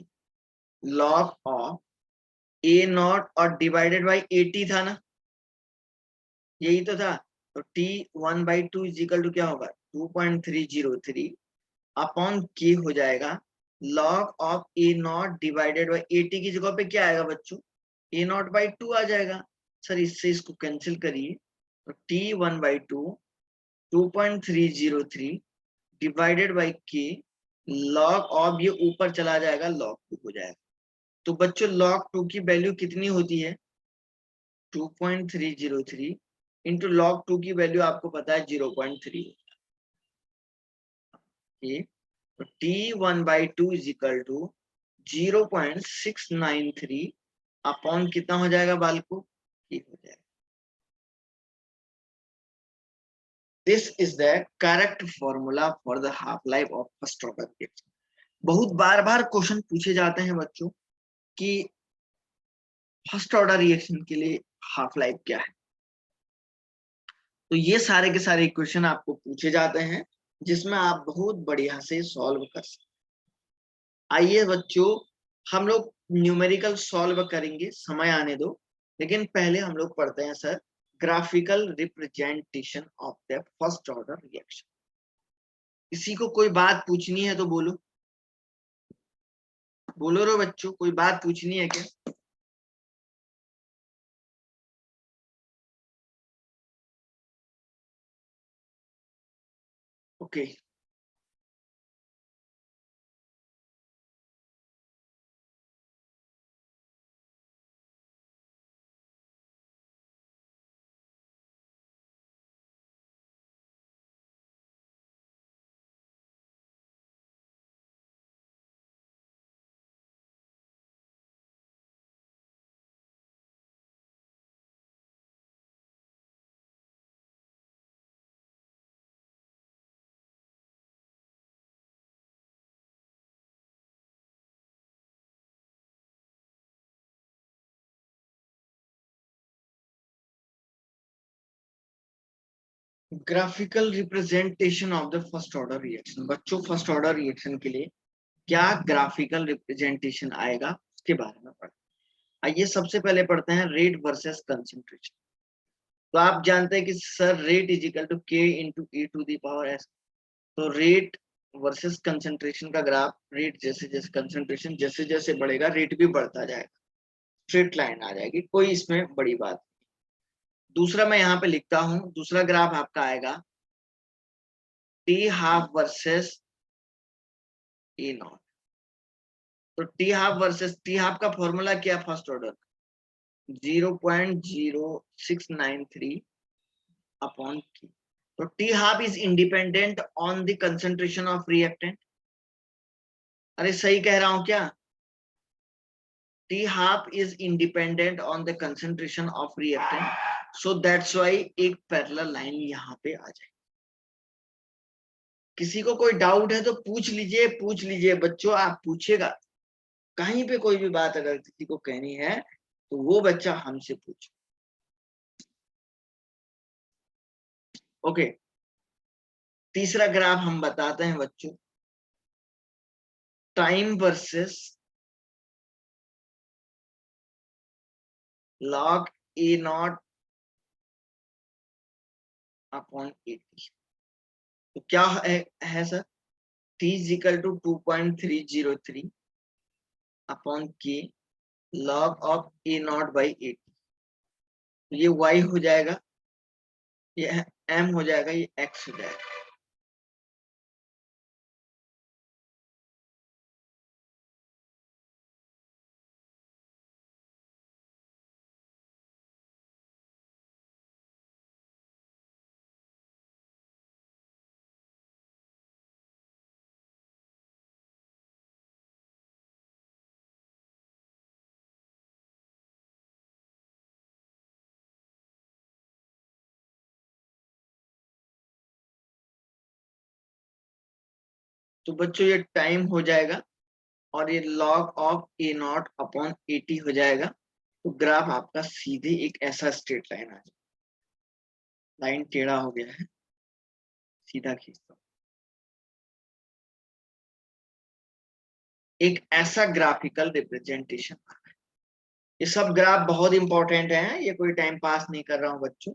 S1: लॉग ऑफ ए नॉट और डिवाइडेड बाई 80 था ना, यही तो था। तो टी 1/2 इज इक्वल टू क्या होगा, 2.303 अपॉन के हो जाएगा log of A not divided by 80 की जगह पे क्या आएगा बच्चों, ए नॉट बाई 2 आ जाएगा। सर इससे इसको कैंसिल करिए, तो टी 1/2 2.303 डिवाइडेड बाई के लॉग ऑफ, ये ऊपर चला जाएगा लॉग 2 हो जाएगा। तो बच्चों लॉग 2 की वैल्यू कितनी होती है, 2.303 इंटू लॉग 2 की वैल्यू आपको पता है 0.3। तो T 1/2 is equal to 0.693 upon कितना हो जाएगा बालको, हो जाएगा। This is the correct formula for the half life of first order reaction. बहुत बार बार क्वेश्चन पूछे जाते हैं बच्चों कि फर्स्ट ऑर्डर रिएक्शन के लिए हाफ लाइफ क्या है। तो ये सारे के सारे इक्वेशन आपको पूछे जाते हैं जिसमें आप बहुत बढ़िया से सॉल्व कर सकते। आइए बच्चों हम लोग न्यूमेरिकल सॉल्व करेंगे, समय आने दो, लेकिन पहले हम लोग पढ़ते हैं sir graphical representation of the first order reaction. किसी को कोई बात पूछनी है तो बोलो, बोलो रो बच्चों, कोई बात पूछनी है क्या? Okay graphical representation of the first order reaction. बच्चों फर्स्ट ऑर्डर रिएक्शन के लिए क्या ग्राफिकल रिप्रेजेंटेशन आएगा उसके बारे में पढ़ते हैं। आइए सबसे पहले पढ़ते हैं रेट वर्सेस कंसंट्रेशन। तो आप जानते हैं कि sir rate is equal to K into E to the power S. तो रेट वर्सेस कंसंट्रेशन का ग्राफ, रेट जैसे जैसे कंसंट्रेशन जैसे जैसे बढ़ेगा रेट भी बढ़ता जाएगा, स्ट्रेट लाइन आ जाएगी, कोई इसमें बड़ी बात नहीं। दूसरा मैं यहाँ पे लिखता हूं, दूसरा ग्राफ आपका आएगा T half versus A naught. तो T half versus T half का फॉर्मूला क्या, फर्स्ट ऑर्डर 0.0693 अपॉन की। तो T half is independent on the concentration of reactant. अरे सही कह रहा हूं क्या? T half is independent on the concentration of reactant, so that's why एक पैरेलल लाइन यहाँ पे आ जाए। किसी को कोई डाउट है तो पूछ लीजिए, पूछ लीजिए बच्चों, आप पूछेगा कहीं पे कोई भी बात अगर किसी को कहनी है तो वो बच्चा हमसे पूछे। ओके तीसरा ग्राफ हम बताते हैं बच्चों, time versus log A naught upon 80। तो क्या है sir, t is equal to 2.303 upon K log of A naught by 80। तो ये y हो जाएगा, ये m हो जाएगा, ये x हो जाएगा। तो बच्चों ये टाइम हो जाएगा और ये log of A naught upon 80 हो जाएगा। तो ग्राफ आपका सीधे एक ऐसा स्ट्रेट लाइन आ जाएगा। लाइन टेढ़ा हो गया है, सीधा खींचता हूं, एक ऐसा ग्राफिकल रिप्रेजेंटेशन। ये सब ग्राफ बहुत इंपॉर्टेंट है, ये कोई टाइम पास नहीं कर रहा हूं बच्चों,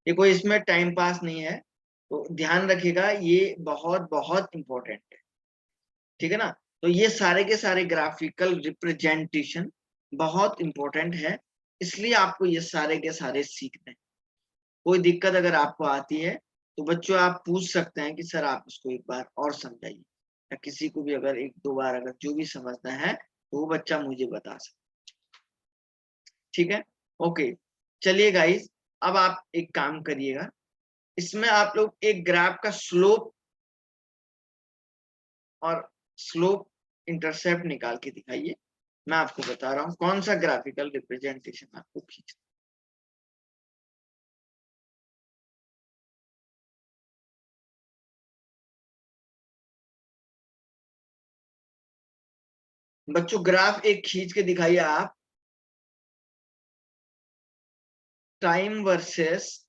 S1: ये कोई इसमें टाइम पास नहीं है, तो ध्यान रखिएगा ये बहुत बहुत इंपॉर्टेंट है, ठीक है ना। तो ये सारे के सारे ग्राफिकल रिप्रेजेंटेशन बहुत इंपॉर्टेंट है, इसलिए आपको ये सारे के सारे सीखने हैं। कोई दिक्कत अगर आपको आती है तो बच्चों आप पूछ सकते हैं कि सर आप इसको एक बार और समझाइए, या किसी को भी अगर एक दो बार अगर जो भी समझना है तो वो बच्चा मुझे बता सकता, ठीक है। ओके चलिए गाइस, अब आप एक काम करिएगा, इसमें आप लोग एक ग्राफ का स्लोप और स्लोप इंटरसेप्ट निकाल के दिखाइए। मैं आपको बता रहा हूं कौन सा ग्राफिकल रिप्रेजेंटेशन आपको खींचना। बच्चों ग्राफ एक खींच के दिखाइए आप, time versus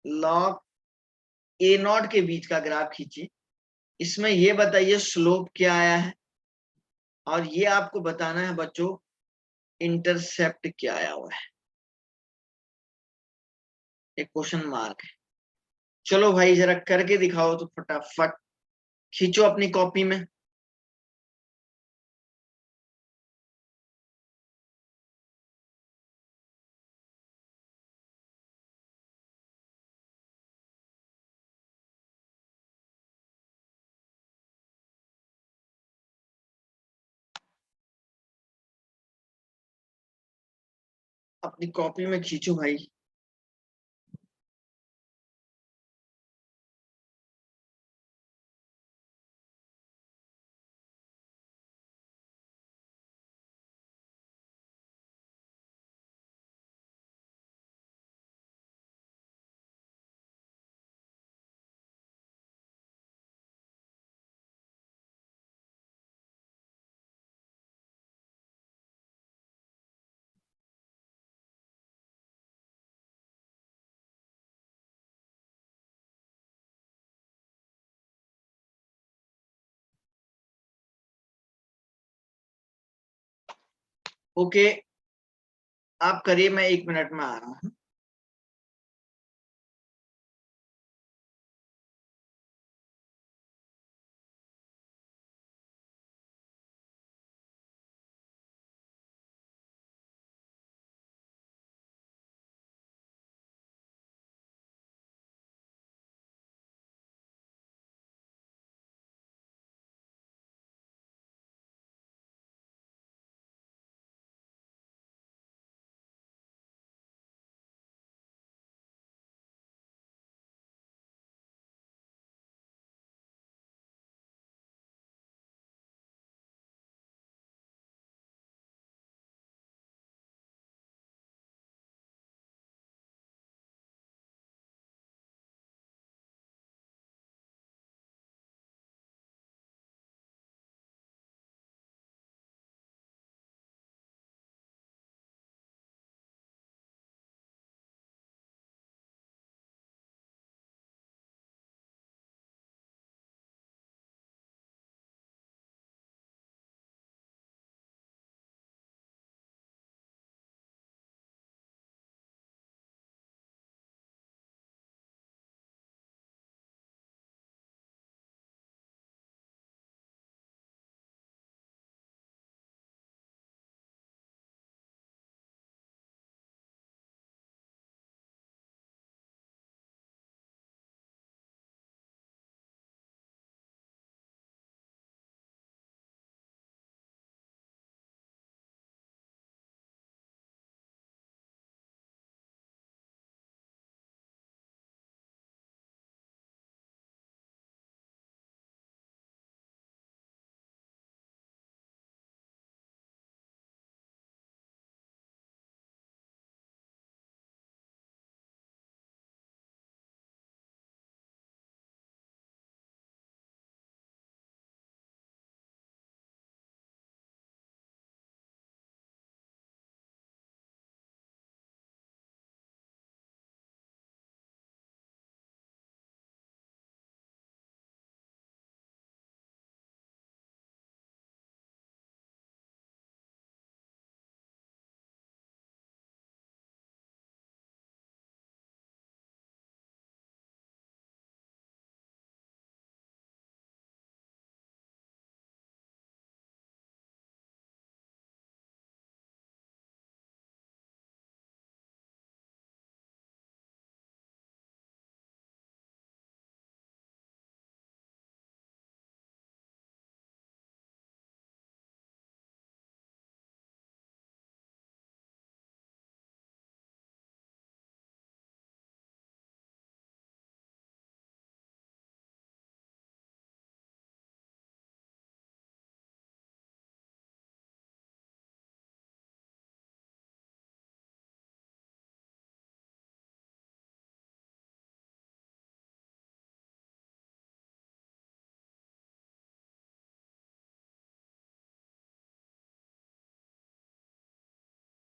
S1: log A not के बीच का ग्राफ खींचिए। इसमें ये बताइए स्लोप क्या आया है, और ये आपको बताना है बच्चों इंटरसेप्ट क्या आया हुआ है, एक क्वेश्चन मार्क है। चलो भाई जरा करके दिखाओ तो फटाफट, खींचो अपनी कॉपी में। अपनी कॉपी में खींचो भाई। ओके, आप करिए, मैं 1 मिनट में आ रहा हूँ।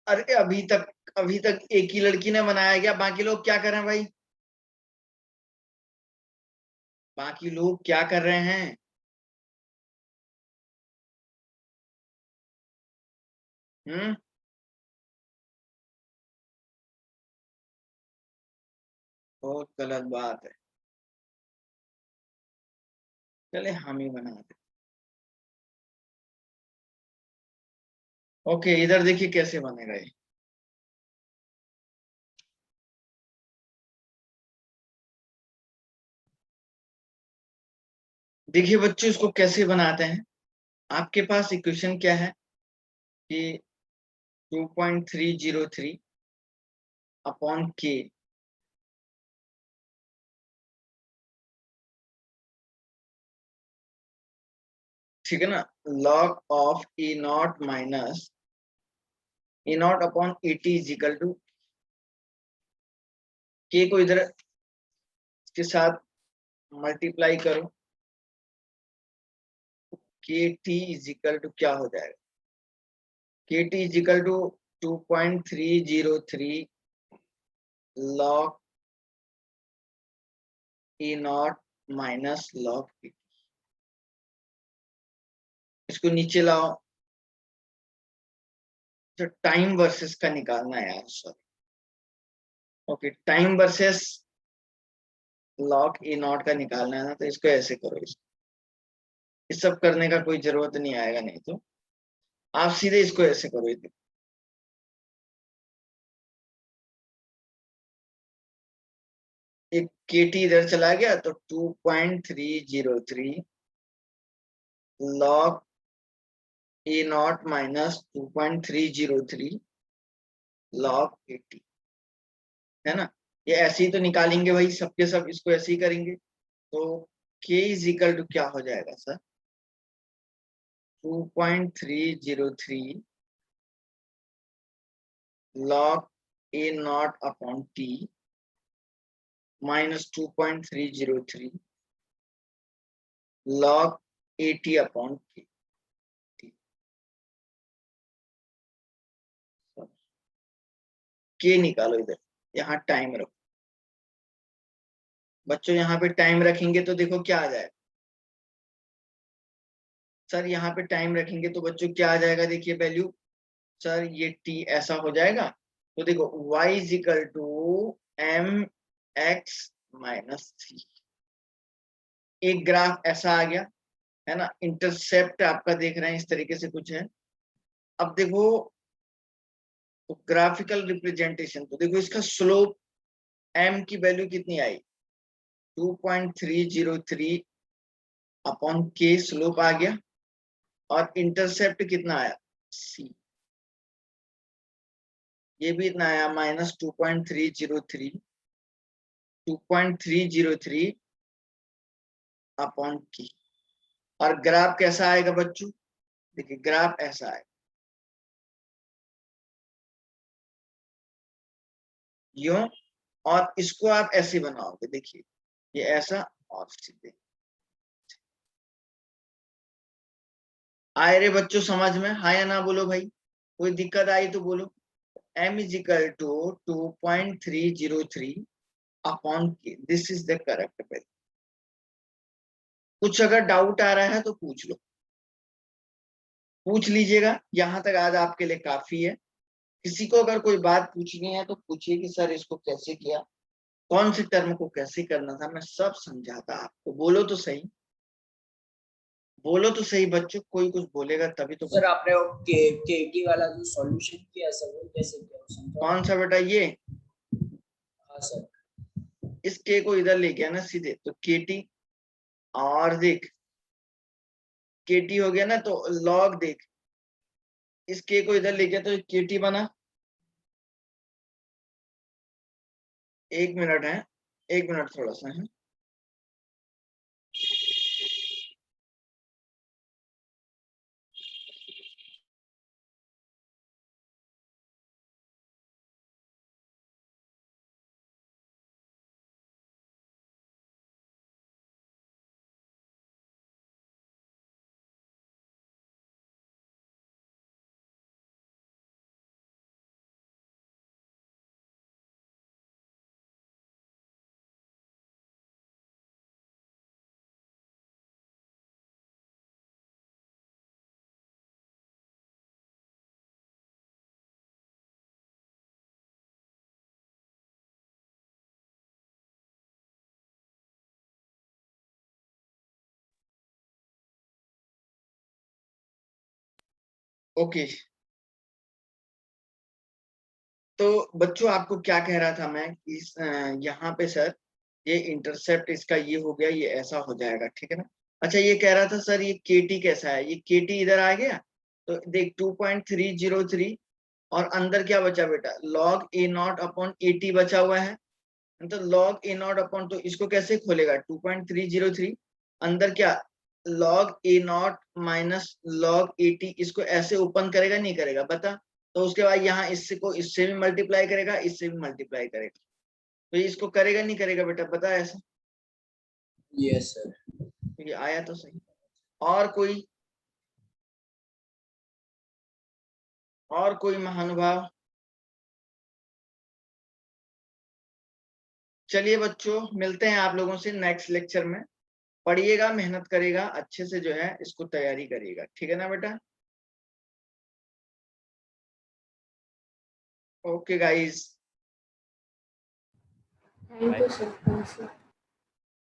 S1: अरे अभी तक एक ही लड़की ने बनाया क्या? बाकी लोग क्या कर रहे हैं भाई? बाकी लोग क्या कर रहे हैं? हम्म, बहुत गलत बात है। चले हम ही बना दे। ओके, इधर देखिए कैसे बनेगा ये। देखिए बच्चों, इसको कैसे बनाते हैं। आपके पास इक्वेशन क्या है कि 2.303 अपॉन के, ठीक है ना, log of A naught minus A naught upon A T is equal to K को इधर इसके साथ मल्टीप्लाई करो, के टी इज इक्वल टू क्या हो जाएगा, K T is equal to 2.303 log A naught minus log A. इसको नीचे लाओ, तो टाइम वर्सेस का निकालना है यार, sorry. Okay, time versus log A not का निकालना है ना, तो इसको ऐसे करो। इस सब करने का कोई जरूरत नहीं आएगा, नहीं तो आप सीधे इसको ऐसे करो। एक के टी इधर चला गया, तो 2.303 log A naught minus 2.303 log A T, है ना। ये ऐसे ही तो निकालेंगे भाई, सबके सब इसको ऐसे ही करेंगे। तो k इज इक्वल टू क्या हो जाएगा sir, 2.303 log A naught upon T minus 2.303 log A T upon के। के निकालो इधर, यहाँ टाइम रखो बच्चों, यहाँ पे टाइम रखेंगे तो देखो क्या आ जाएगा सर, यहाँ पे टाइम रखेंगे तो बच्चों क्या आ जाएगा, देखिए वैल्यू। सर ये टी ऐसा हो जाएगा, तो देखो y is equal to M X minus three. एक ग्राफ ऐसा आ गया, है ना, इंटरसेप्ट आपका देख रहे हैं इस तरीके से कुछ है। अब देखो, तो ग्राफिकल रिप्रेजेंटेशन, तो देखो इसका स्लोप m की वैल्यू कितनी आई, 2.303 अपॉन के स्लोप आ गया, और इंटरसेप्ट कितना आया c, ये भी इतना आया माइनस 2.303 अपॉन की। और ग्राफ कैसा आएगा बच्चों, देखिए ग्राफ ऐसा आएगा, यूं। और इसको आप ऐसे बनाओगे, देखिए ये ऐसा और सीधे। आए रे बच्चों समझ में, हाँ या ना बोलो भाई, कोई दिक्कत आई तो बोलो। m is equal to 2.303 upon K, this is the correct value. कुछ अगर डाउट आ रहा है तो पूछ लो, पूछ लीजिएगा, यहाँ तक आज आपके लिए काफी है। किसी को अगर कोई बात पूछनी है तो पूछिए कि सर इसको कैसे किया, कौन से टर्म को कैसे करना था, मैं सब समझाता आपको। बोलो तो सही, बोलो तो सही बच्चों, कोई कुछ बोलेगा तभी तो
S2: सर आपने वो केटी वाला जो सॉल्यूशन किया सर, वो कैसे किया समझा?
S1: कौन सा बेटा ये,
S2: हाँ सर।
S1: इस के को इधर ले गया ना सीधे, तो केटी, और देख केटी हो गया ना, तो लॉग देख, इस के को इधर ले गया तो केटी बना। एक मिनट है, एक मिनट थोड़ा सा है। ओके, तो बच्चों आपको क्या कह रहा था मैं, इस यहाँ पे सर ये इंटरसेप्ट इसका ये हो गया, ये ऐसा हो जाएगा, ठीक है ना। अच्छा ये कह रहा था सर ये केटी कैसा है, ये केटी इधर आ गया, तो देख 2.303 और अंदर क्या बचा बेटा, log a नॉट अपॉन 80 बचा हुआ है, तो log a नॉट अपॉन, तो इसको कैसे खोलेगा 2.303, अंदर क्या log a not minus log 80, इसको ऐसे ओपन करेगा नहीं करेगा बता, तो उसके बाद यहाँ इससे को इससे भी मल्टीप्लाई करेगा, इससे भी मल्टीप्लाई करेगा, तो ये इसको करेगा नहीं करेगा बेटा बता ऐसा,
S2: यस सर।
S1: ये आया तो सही। और कोई महानुभाव। चलिए बच्चों मिलते हैं आप लोगों से नेक्स्ट लेक्चर में, पढ़िएगा, मेहनत करेगा, अच्छे से जो है इसको तैयारी करिएगा, ठीक है ना बेटा। Okay guys.
S3: Thank you, sir. Thank you.